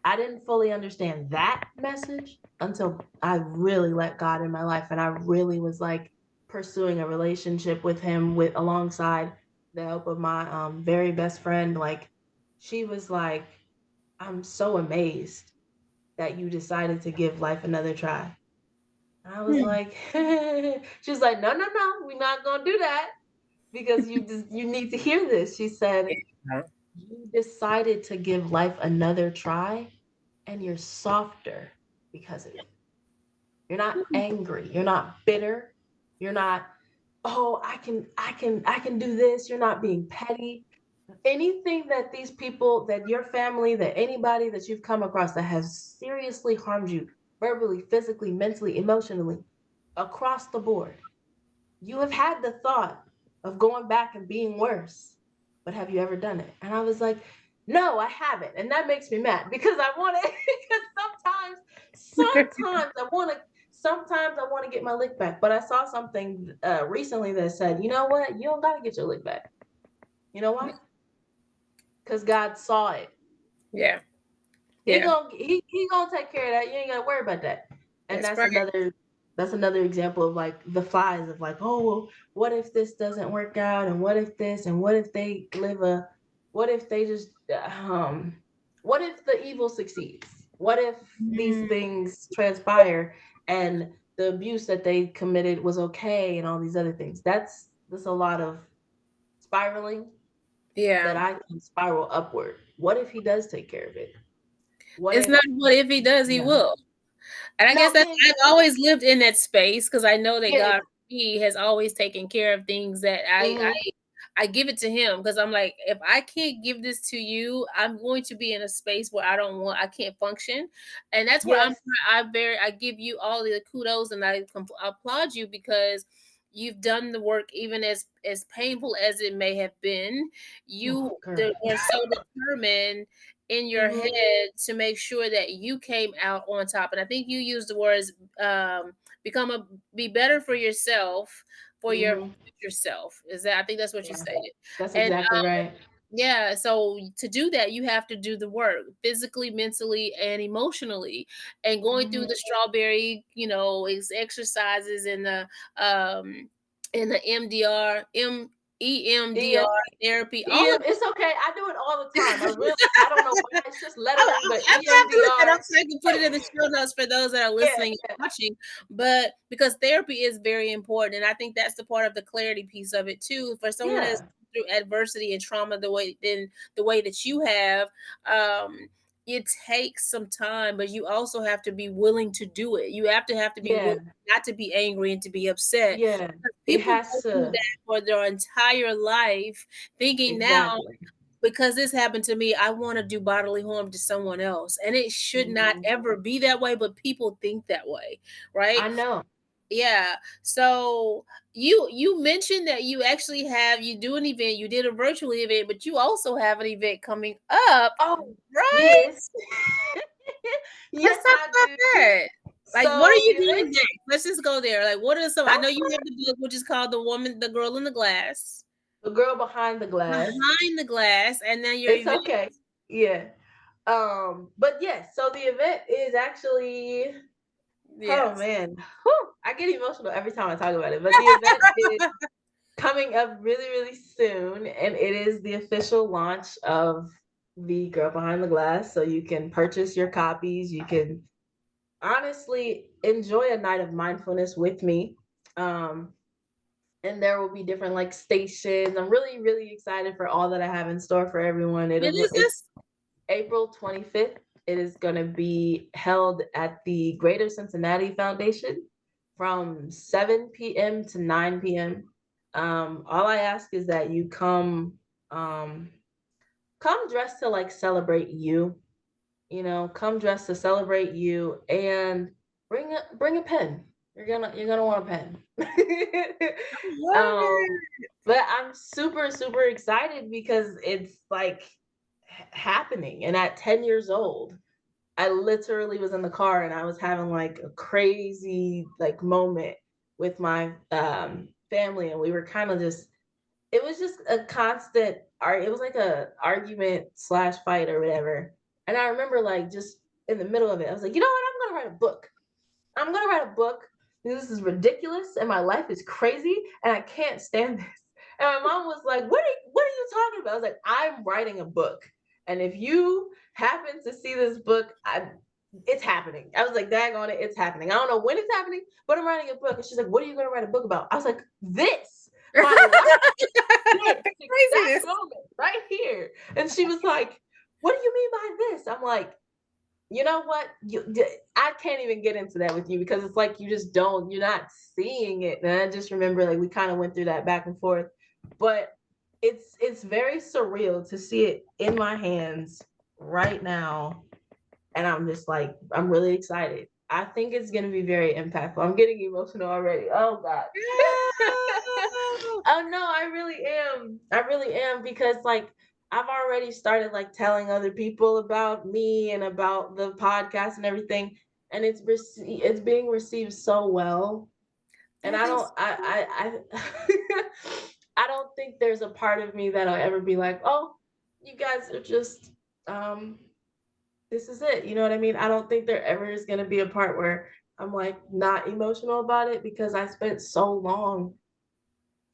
I didn't fully understand that message until I really let God in my life, and I really was like pursuing a relationship with him, with alongside the help of my very best friend. Like, she was like, "I'm so amazed that you decided to give life another try." And I was Hmm. like, she was like, "No, no, no, we're not gonna do that, because you need to hear this." She said, Yeah. "You decided to give life another try, and you're softer because of it. You're not angry. You're not bitter. You're not, oh, I can do this. You're not being petty. Anything that these people, that your family, that anybody that you've come across that has seriously harmed you, verbally, physically, mentally, emotionally, across the board, you have had the thought of going back and being worse, but have you ever done it?" And I was like, "No, I haven't." And that makes me mad, because I want to, because sometimes I want to get my lick back. But I saw something recently that said, you know what? You don't got to get your lick back. You know why? Because God saw it. Yeah. Yeah. He gonna take care of that. You ain't gotta worry about that. And That's right. that's another example of like the flies of like, oh, well, what if this doesn't work out, and what if this, and what if they live a, what if they just what if the evil succeeds? What if these Mm, things transpire, and the abuse that they committed was okay, and all these other things? That's a lot of spiraling, yeah. that I can spiral upward. What if he does take care of it? What It's if, not what if he does, he yeah. will. And I guess No, that's, yeah, I've exactly. always lived in that space because I know that Yeah. God, He has always taken care of things that Mm-hmm. I give it to Him because I'm like, if I can't give this to you, I'm going to be in a space where I can't function, and that's where Yes. I give you all the kudos and I applaud you because you've done the work, even as painful as it may have been. Oh, You girl. are so determined in your Mhm. head to make sure that you came out on top. And I think you used the words, become a be better for yourself, for your Mhm. future self. Is that, I think that's what you Yeah. stated. That's And exactly right. yeah, so to do that, you have to do the work physically, mentally, and emotionally. And going through Mhm. the strawberry, exercises um in the EMDR EM, therapy, all of it's okay. I do it all the time. I don't know why it's just lettering, but I'm gonna have to look that up EMDR. so I can put it in the show notes for those that are Yeah, listening yeah, and watching. But because therapy is very important, and I think that's the part of the clarity piece of it too. For someone that's yeah, through adversity and trauma the way that you have, um, it takes some time, but you also have to be willing to do it. You have to be willing yeah, not to be angry and to be upset. yeah. It People has go through to. that for their entire life, thinking now, Exactly. because this happened to me, I want to do bodily harm to someone else. And it should not Mhm. ever be that way, but people think that way, right? I know. Yeah. So you mentioned that you do an event, you did a virtual event, but you also have an event coming up, Oh, right? yes. Let's Yes, talk I about do. that. Like, what are So the you doing event, next? Let's just go there. Like, what are some? I know that's you have the book, which is called The Girl in the Glass, the girl behind the glass. Behind the Glass, and then your It's event. okay. Yeah. But yes, so the event is actually, oh Yes. man, whew, I get emotional every time I talk about it. But the event is coming up really, really soon, and it is the official launch of the Girl Behind the Glass. So you can purchase your copies. You can honestly enjoy a night of mindfulness with me. Um, and there will be different like stations. I'm really, really excited for all that I have in store for everyone. When It'll is it's this? April 25th. It is going to be held at the Greater Cincinnati Foundation from 7 p.m. to 9 p.m. All I ask is that you um, come dressed to like celebrate you. Come dressed to celebrate you and bring a pen. You're gonna want a pen. Love um, it. but I'm super super excited because it's like happening. And at 10 years old, I literally was in the car and I was having like a crazy like moment with my family, and we were kind of just it was just a constant it was like a argument slash fight or whatever. And I remember like just in the middle of it, I was like, you know what? I'm gonna write a book. I'm gonna write a book. This is ridiculous and my life is crazy and I can't stand this. And my mom was like, what are you talking about? I was like, I'm writing a book. And if you happen to see this book, it's happening. I was like, dag on it, it's happening. I don't know when it's happening, but I'm writing a book. And she's like, what are you gonna write a book about? I was like, this, my life, this exact Craziness. moment right here. And she was like, what do you mean by this? I'm like, you know what? I can't even get into that with you because it's like you're not seeing it. And I just remember like we kind of went through that back and forth, but it's very surreal to see it in my hands right now, and I'm just like I'm really excited. I think it's gonna be very impactful. I'm getting emotional already. Oh God. No. Oh no, I really am. I really am because like I've already started like telling other people about me and about the podcast and everything, and it's being received so well. And That is I I don't think there's a part of me that'll ever be like, oh, you guys are just um this is it. You know what I mean? I don't think there ever is gonna be a part where I'm like not emotional about it because I spent so long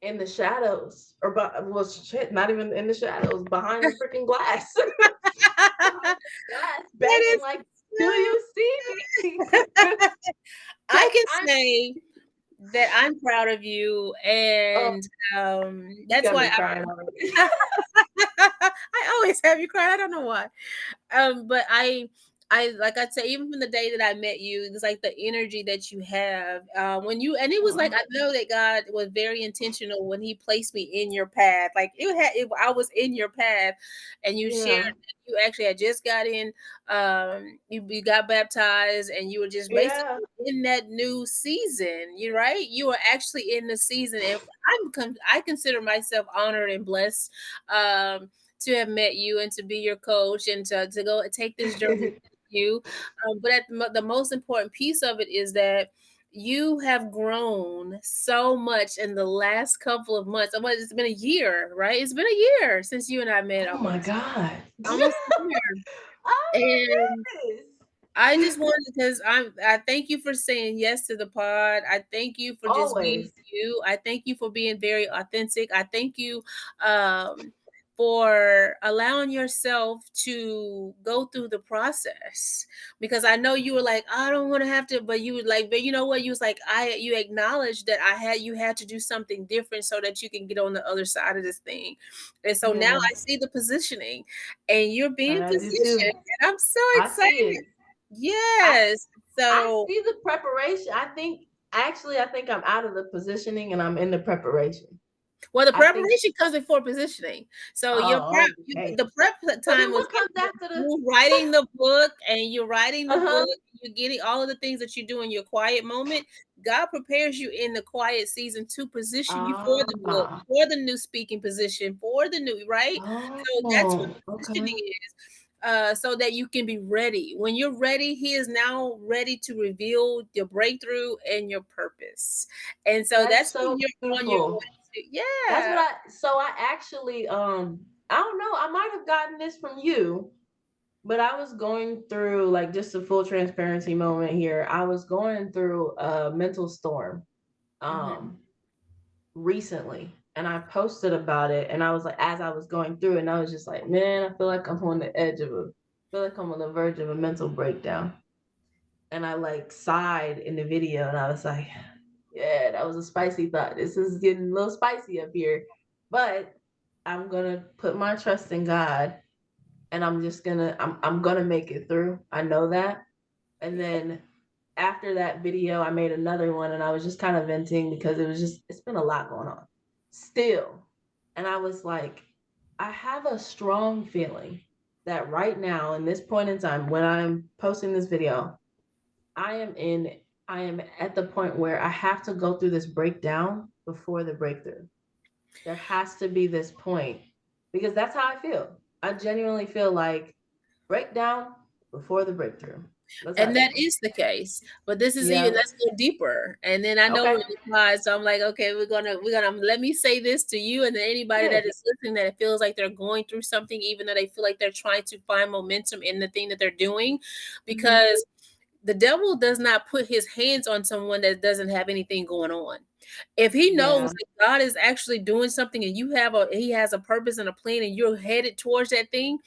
in the shadows, or well, shit, not even in the shadows, behind the freaking glass, behind the glass, that begging is like, "Do so you see me?" I Because can I'm. say that I'm proud of you, Oh, and you that's got why me crying already. I always have you cry. I don't know why. But I like I said, even from the day that I met you, it's like the energy that you have. When you and it was like Oh, I know that God was very intentional when He placed me in your path. Like I was in your path, and you shared yeah. that you actually had just got in. You got baptized, and you were just Yeah. basically in that new season. You right? You were actually in the season, and I consider myself honored and blessed. To have met you and to be your coach and to go take this journey you. But the most important piece of it is that you have grown so much in the last couple of months. It's been a year, right? It's been a year since you and I met, Oh my God. almost a year. Oh And my goodness. I just wanted because I thank you for saying yes to the pod. I thank you for just being Always. you. I thank you for being very authentic. I thank you um for allowing yourself to go through the process because I know you were like I don't want to have to but you would like but you know what you was like I you acknowledged that you had to do something different so that you can get on the other side of this thing. And so now Yeah. I see the positioning and you're being I do positioned too. and I'm so I see excited. it. I Yes. I So, see the preparation. I think I'm out of the positioning and I'm in the preparation. well, the I think preparation comes before positioning. So oh okay. the prep So time then was what comes after the you writing the book and you're writing the uh-huh. book, you're getting all of the things that you do in your quiet moment. God prepares you in the quiet season to position you for the book, Ah. for the new speaking position, for the new, right? So that's what Oh, positioning okay. is. So that you can be ready. When you're ready, he is now ready to reveal your breakthrough and your purpose. And so That is that's when so you're on your beautiful. way to, That's what yeah. I actually I don't know, I might have gotten this from you, but I was going through like just a full transparency moment here. I was going through a mental storm Hmm. um recently and I posted about it and I was like as I was going through it and I was just like, man, I feel like I'm on the edge of a feel like I'm on the verge of a mental breakdown. And I like sighed in the video and I was like, yeah, that was a spicy thought. This is getting a little spicy up here. But I'm gonna put my trust in God and I'm gonna make it through. I know that. And Yeah. then after that video, I made another one and I was just kind of venting because it's been a lot going on still. And I was like, I have a strong feeling that right now, in this point in time, when I'm posting this video, I am in, I am at the point where I have to go through this breakdown before the breakthrough. There has to be this point because that's how I feel. I genuinely feel like breakdown before the breakthrough. That's how I And that feel. is the case. But this is even Yeah. let's go deeper. And then I know Okay. we're live, so I'm like, okay, we're gonna let me say this to you and then anybody Yeah. that is listening that feels like they're going through something, even though they feel like they're trying to find momentum in the thing that they're doing, Hmm. because the devil does not put his hands on someone that doesn't have anything going on. If he knows Yeah. that God is actually doing something and he has a purpose and a plan and you're headed towards that thing,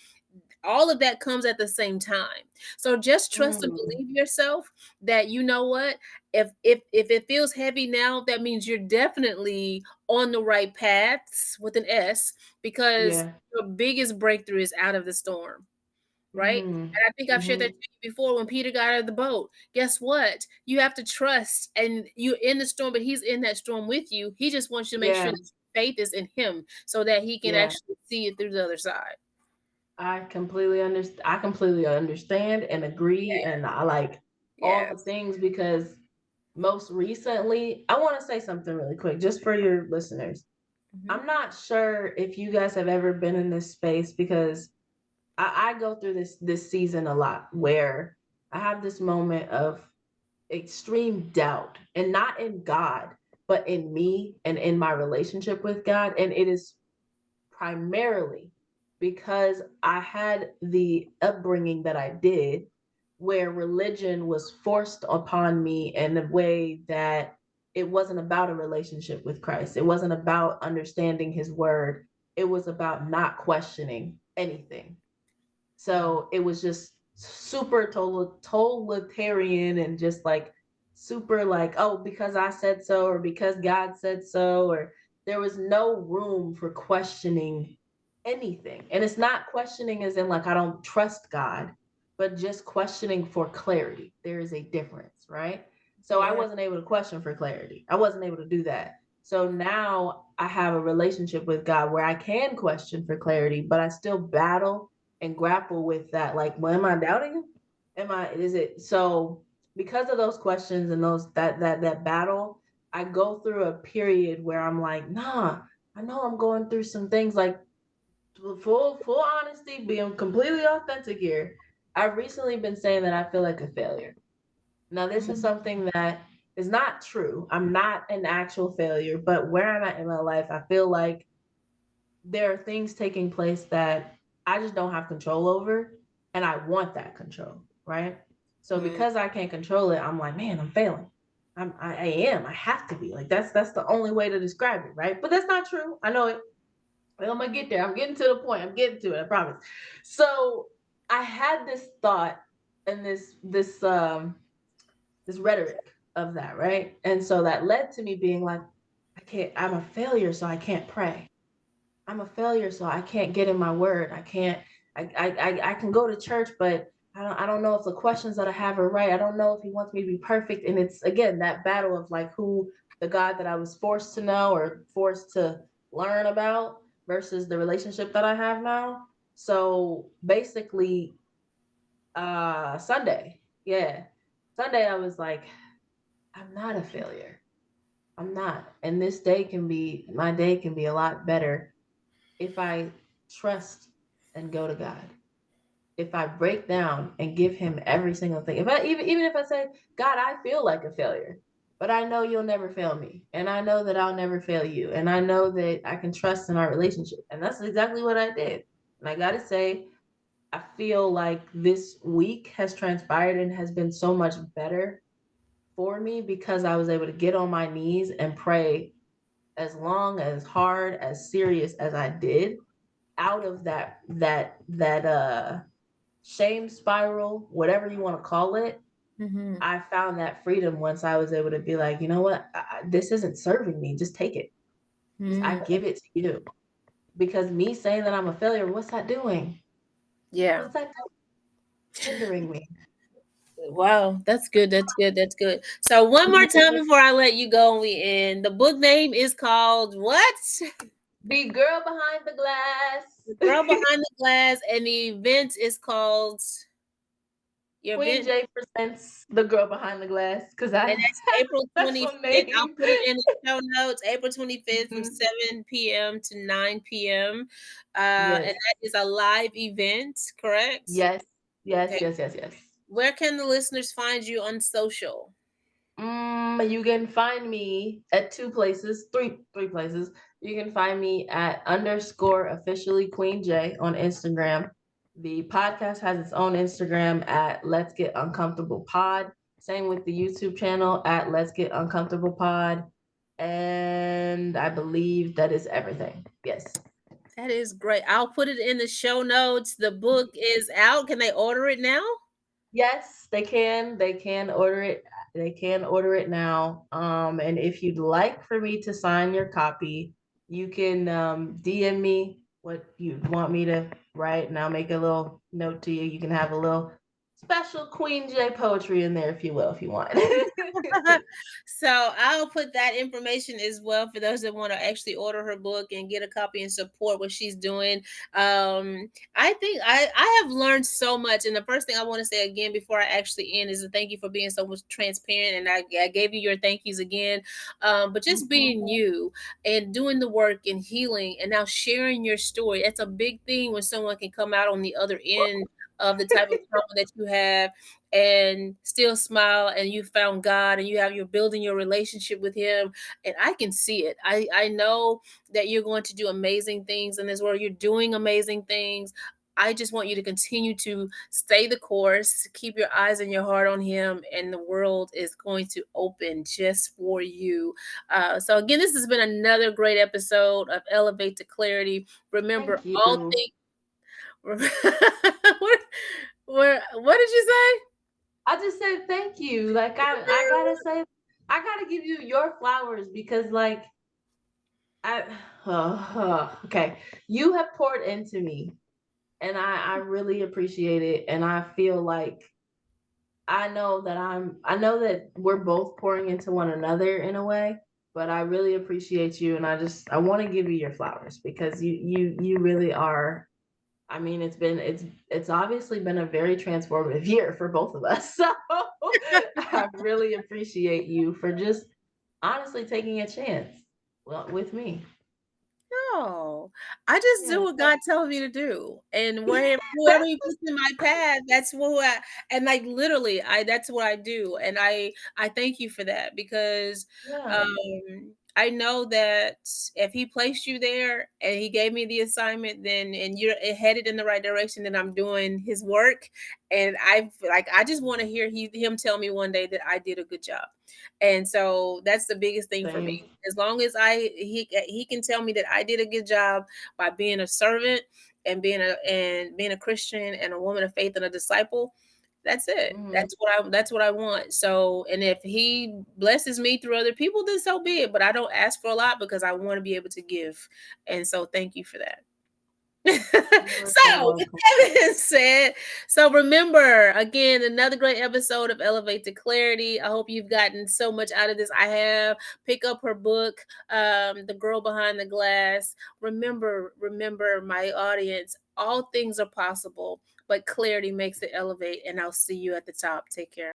all of that comes at the same time. So just trust and Mm. believe yourself that you know what, if it feels heavy now, that means you're definitely on the right paths with an S because Yeah. your biggest breakthrough is out of the storm. Right? Mm. And I think I've shared that Hmm. to you before when Peter got out of the boat. Guess what? You have to trust and you're in the storm, but he's in that storm with you. He just wants you to make sure Yeah. that your faith is in him so that he can Yeah. actually see it through the other side. I completely understand and agree and I like all the Yes. things because most recently, I want to say something really quick just for your listeners. Mhm. I'm not sure if you guys have ever been in this space because I go through this season a lot where I have this moment of extreme doubt and not in God, but in me and in my relationship with God. And it is primarily because I had the upbringing that I did, where religion was forced upon me in a way that it wasn't about a relationship with Christ. It wasn't about understanding his word. It was about not questioning anything. So it was just super totalitarian and just like super like, oh, because I said so, or because God said so, or there was no room for questioning anything. And it's not questioning as in like I don't trust God. but just questioning for clarity. There is a difference, right? So I Yeah. wasn't able to question for clarity. I wasn't able to do that. So now I have a relationship with God where I can question for clarity, but I still battle and grapple with that. Like, well, am I doubting him? Am I, is it so because of those questions and those that battle, I go through a period where I'm like, nah, I know I'm going through some things like full honesty, being completely authentic here. I've recently been saying that I feel like a failure. Now, this is Mhm. something that is not true. I'm not an actual failure, but where I'm at in my life, I feel like there are things taking place that I just don't have control over, and I want that control, right? So Mhm. because I can't control it, I'm like, man, I'm failing. I am. I have to be. Like that's the only way to describe it, right? But that's not true. I know it. Well, I'm gonna get there. I'm getting to the point. I'm getting to it. I promise. So I had this thought and this rhetoric of that, right? And so that led to me being like, I can't. I'm a failure, so I can't pray. I'm a failure, so I can't get in my word. I can't. I can go to church, but I don't know if the questions that I have are right. I don't know if he wants me to be perfect. And it's again that battle of like who the God that I was forced to know or forced to learn about versus the relationship that I have now. So basically, Sunday, yeah, Sunday, I was like, I'm not a failure. I'm not. And this day can be my day can be a lot better if I trust and go to God, if I break down and give him every single thing, if I even if I say, God, I feel like a failure, but I know you'll never fail me. And I know that I'll never fail you. And I know that I can trust in our relationship. And that's exactly what I did. And I gotta say, I feel like this week has transpired and has been so much better for me because I was able to get on my knees and pray as long, as hard, as serious as I did out of that shame spiral, whatever you want to call it. Mhm. I found that freedom once I was able to be like, you know what, this isn't serving me. Just take it. Just I Mhm. give it to you. Because me saying that I'm a failure, what's that doing? Yeah. What's that doing? Hindering me. Wow, that's good. That's good. That's good. So one more time before I let you go and we end. The book name is called what? The girl behind the glass. The Girl Behind the Glass, and the event is called your Queen event, J presents the girl behind the glass because I and that's April that's her 25th. I'll name. put it in the show notes. April 25th from Mhm. 7 p.m. to 9 p.m. And Yes. that is a live event, correct? Yes. Yes. Okay. Yes. Yes. Yes. Where can the listeners find you on social? You can find me at two places, three places. You can find me at underscore officially Queen J on Instagram. The podcast has its own Instagram at Let's Get Uncomfortable Pod. Same with the YouTube channel at Let's Get Uncomfortable Pod. And I believe that is everything. Yes. That is great. I'll put it in the show notes. The book is out. Can they order it now? Yes, they can. They can order it. They can order it now. And if you'd like for me to sign your copy, you can DM me what you want me to write, and I'll make a little note to you. You can have a little special Queen J poetry in there if you will, if you want. So I'll put that information as well for those that want to actually order her book and get a copy and support what she's doing. I think I have learned so much, and the first thing I want to say again before I actually end is to thank you for being so much transparent, and I gave you your thank yous again. But just being you and doing the work and healing, and now sharing your story. That's a big thing when someone can come out on the other end of the type of trauma that you have and still smile, and you found God and you're building your relationship with him, and I can see it. I know that you're going to do amazing things in this world. You're doing amazing things. I just want you to continue to stay the course, keep your eyes and your heart on him, and the world is going to open just for you. So again, this has been another great episode of Elevate to Clarity. Remember, Thank all you. things. What did you say? I just said thank you. Like I gotta say, I gotta give you your flowers because like I okay, you have poured into me And I really appreciate it. And I feel like I know that we're both pouring into one another in a way, but I really appreciate you, and I want to give you your flowers because you really are. I mean, it's obviously been a very transformative year for both of us. So I really appreciate you for just honestly taking a chance, well, with me. No, I just do Yeah. what God tells me to do, and where whoever He puts in my path, that's what and like literally, I that's what I do, and I thank you for that because Yeah. I know that if He placed you there and He gave me the assignment, then and you're headed in the right direction, then I'm doing His work, and I just want to hear Him tell me one day that I did a good job, and so that's the biggest thing for me Same. as long as he can tell me that I did a good job by being a servant and being a Christian and a woman of faith and a disciple, that's it. Hmm. That's what I want. So and if he blesses me through other people, then so be it. But I don't ask for a lot because I want to be able to give. And so thank you for that. You are so So, with welcome. that being said, so remember again, another great episode of Elevate to Clarity. I hope you've gotten so much out of this. I have. Pick up her book, The Girl Behind the Glass. Remember, my audience, all things are possible, but clarity makes it elevate. And I'll see you at the top. Take care.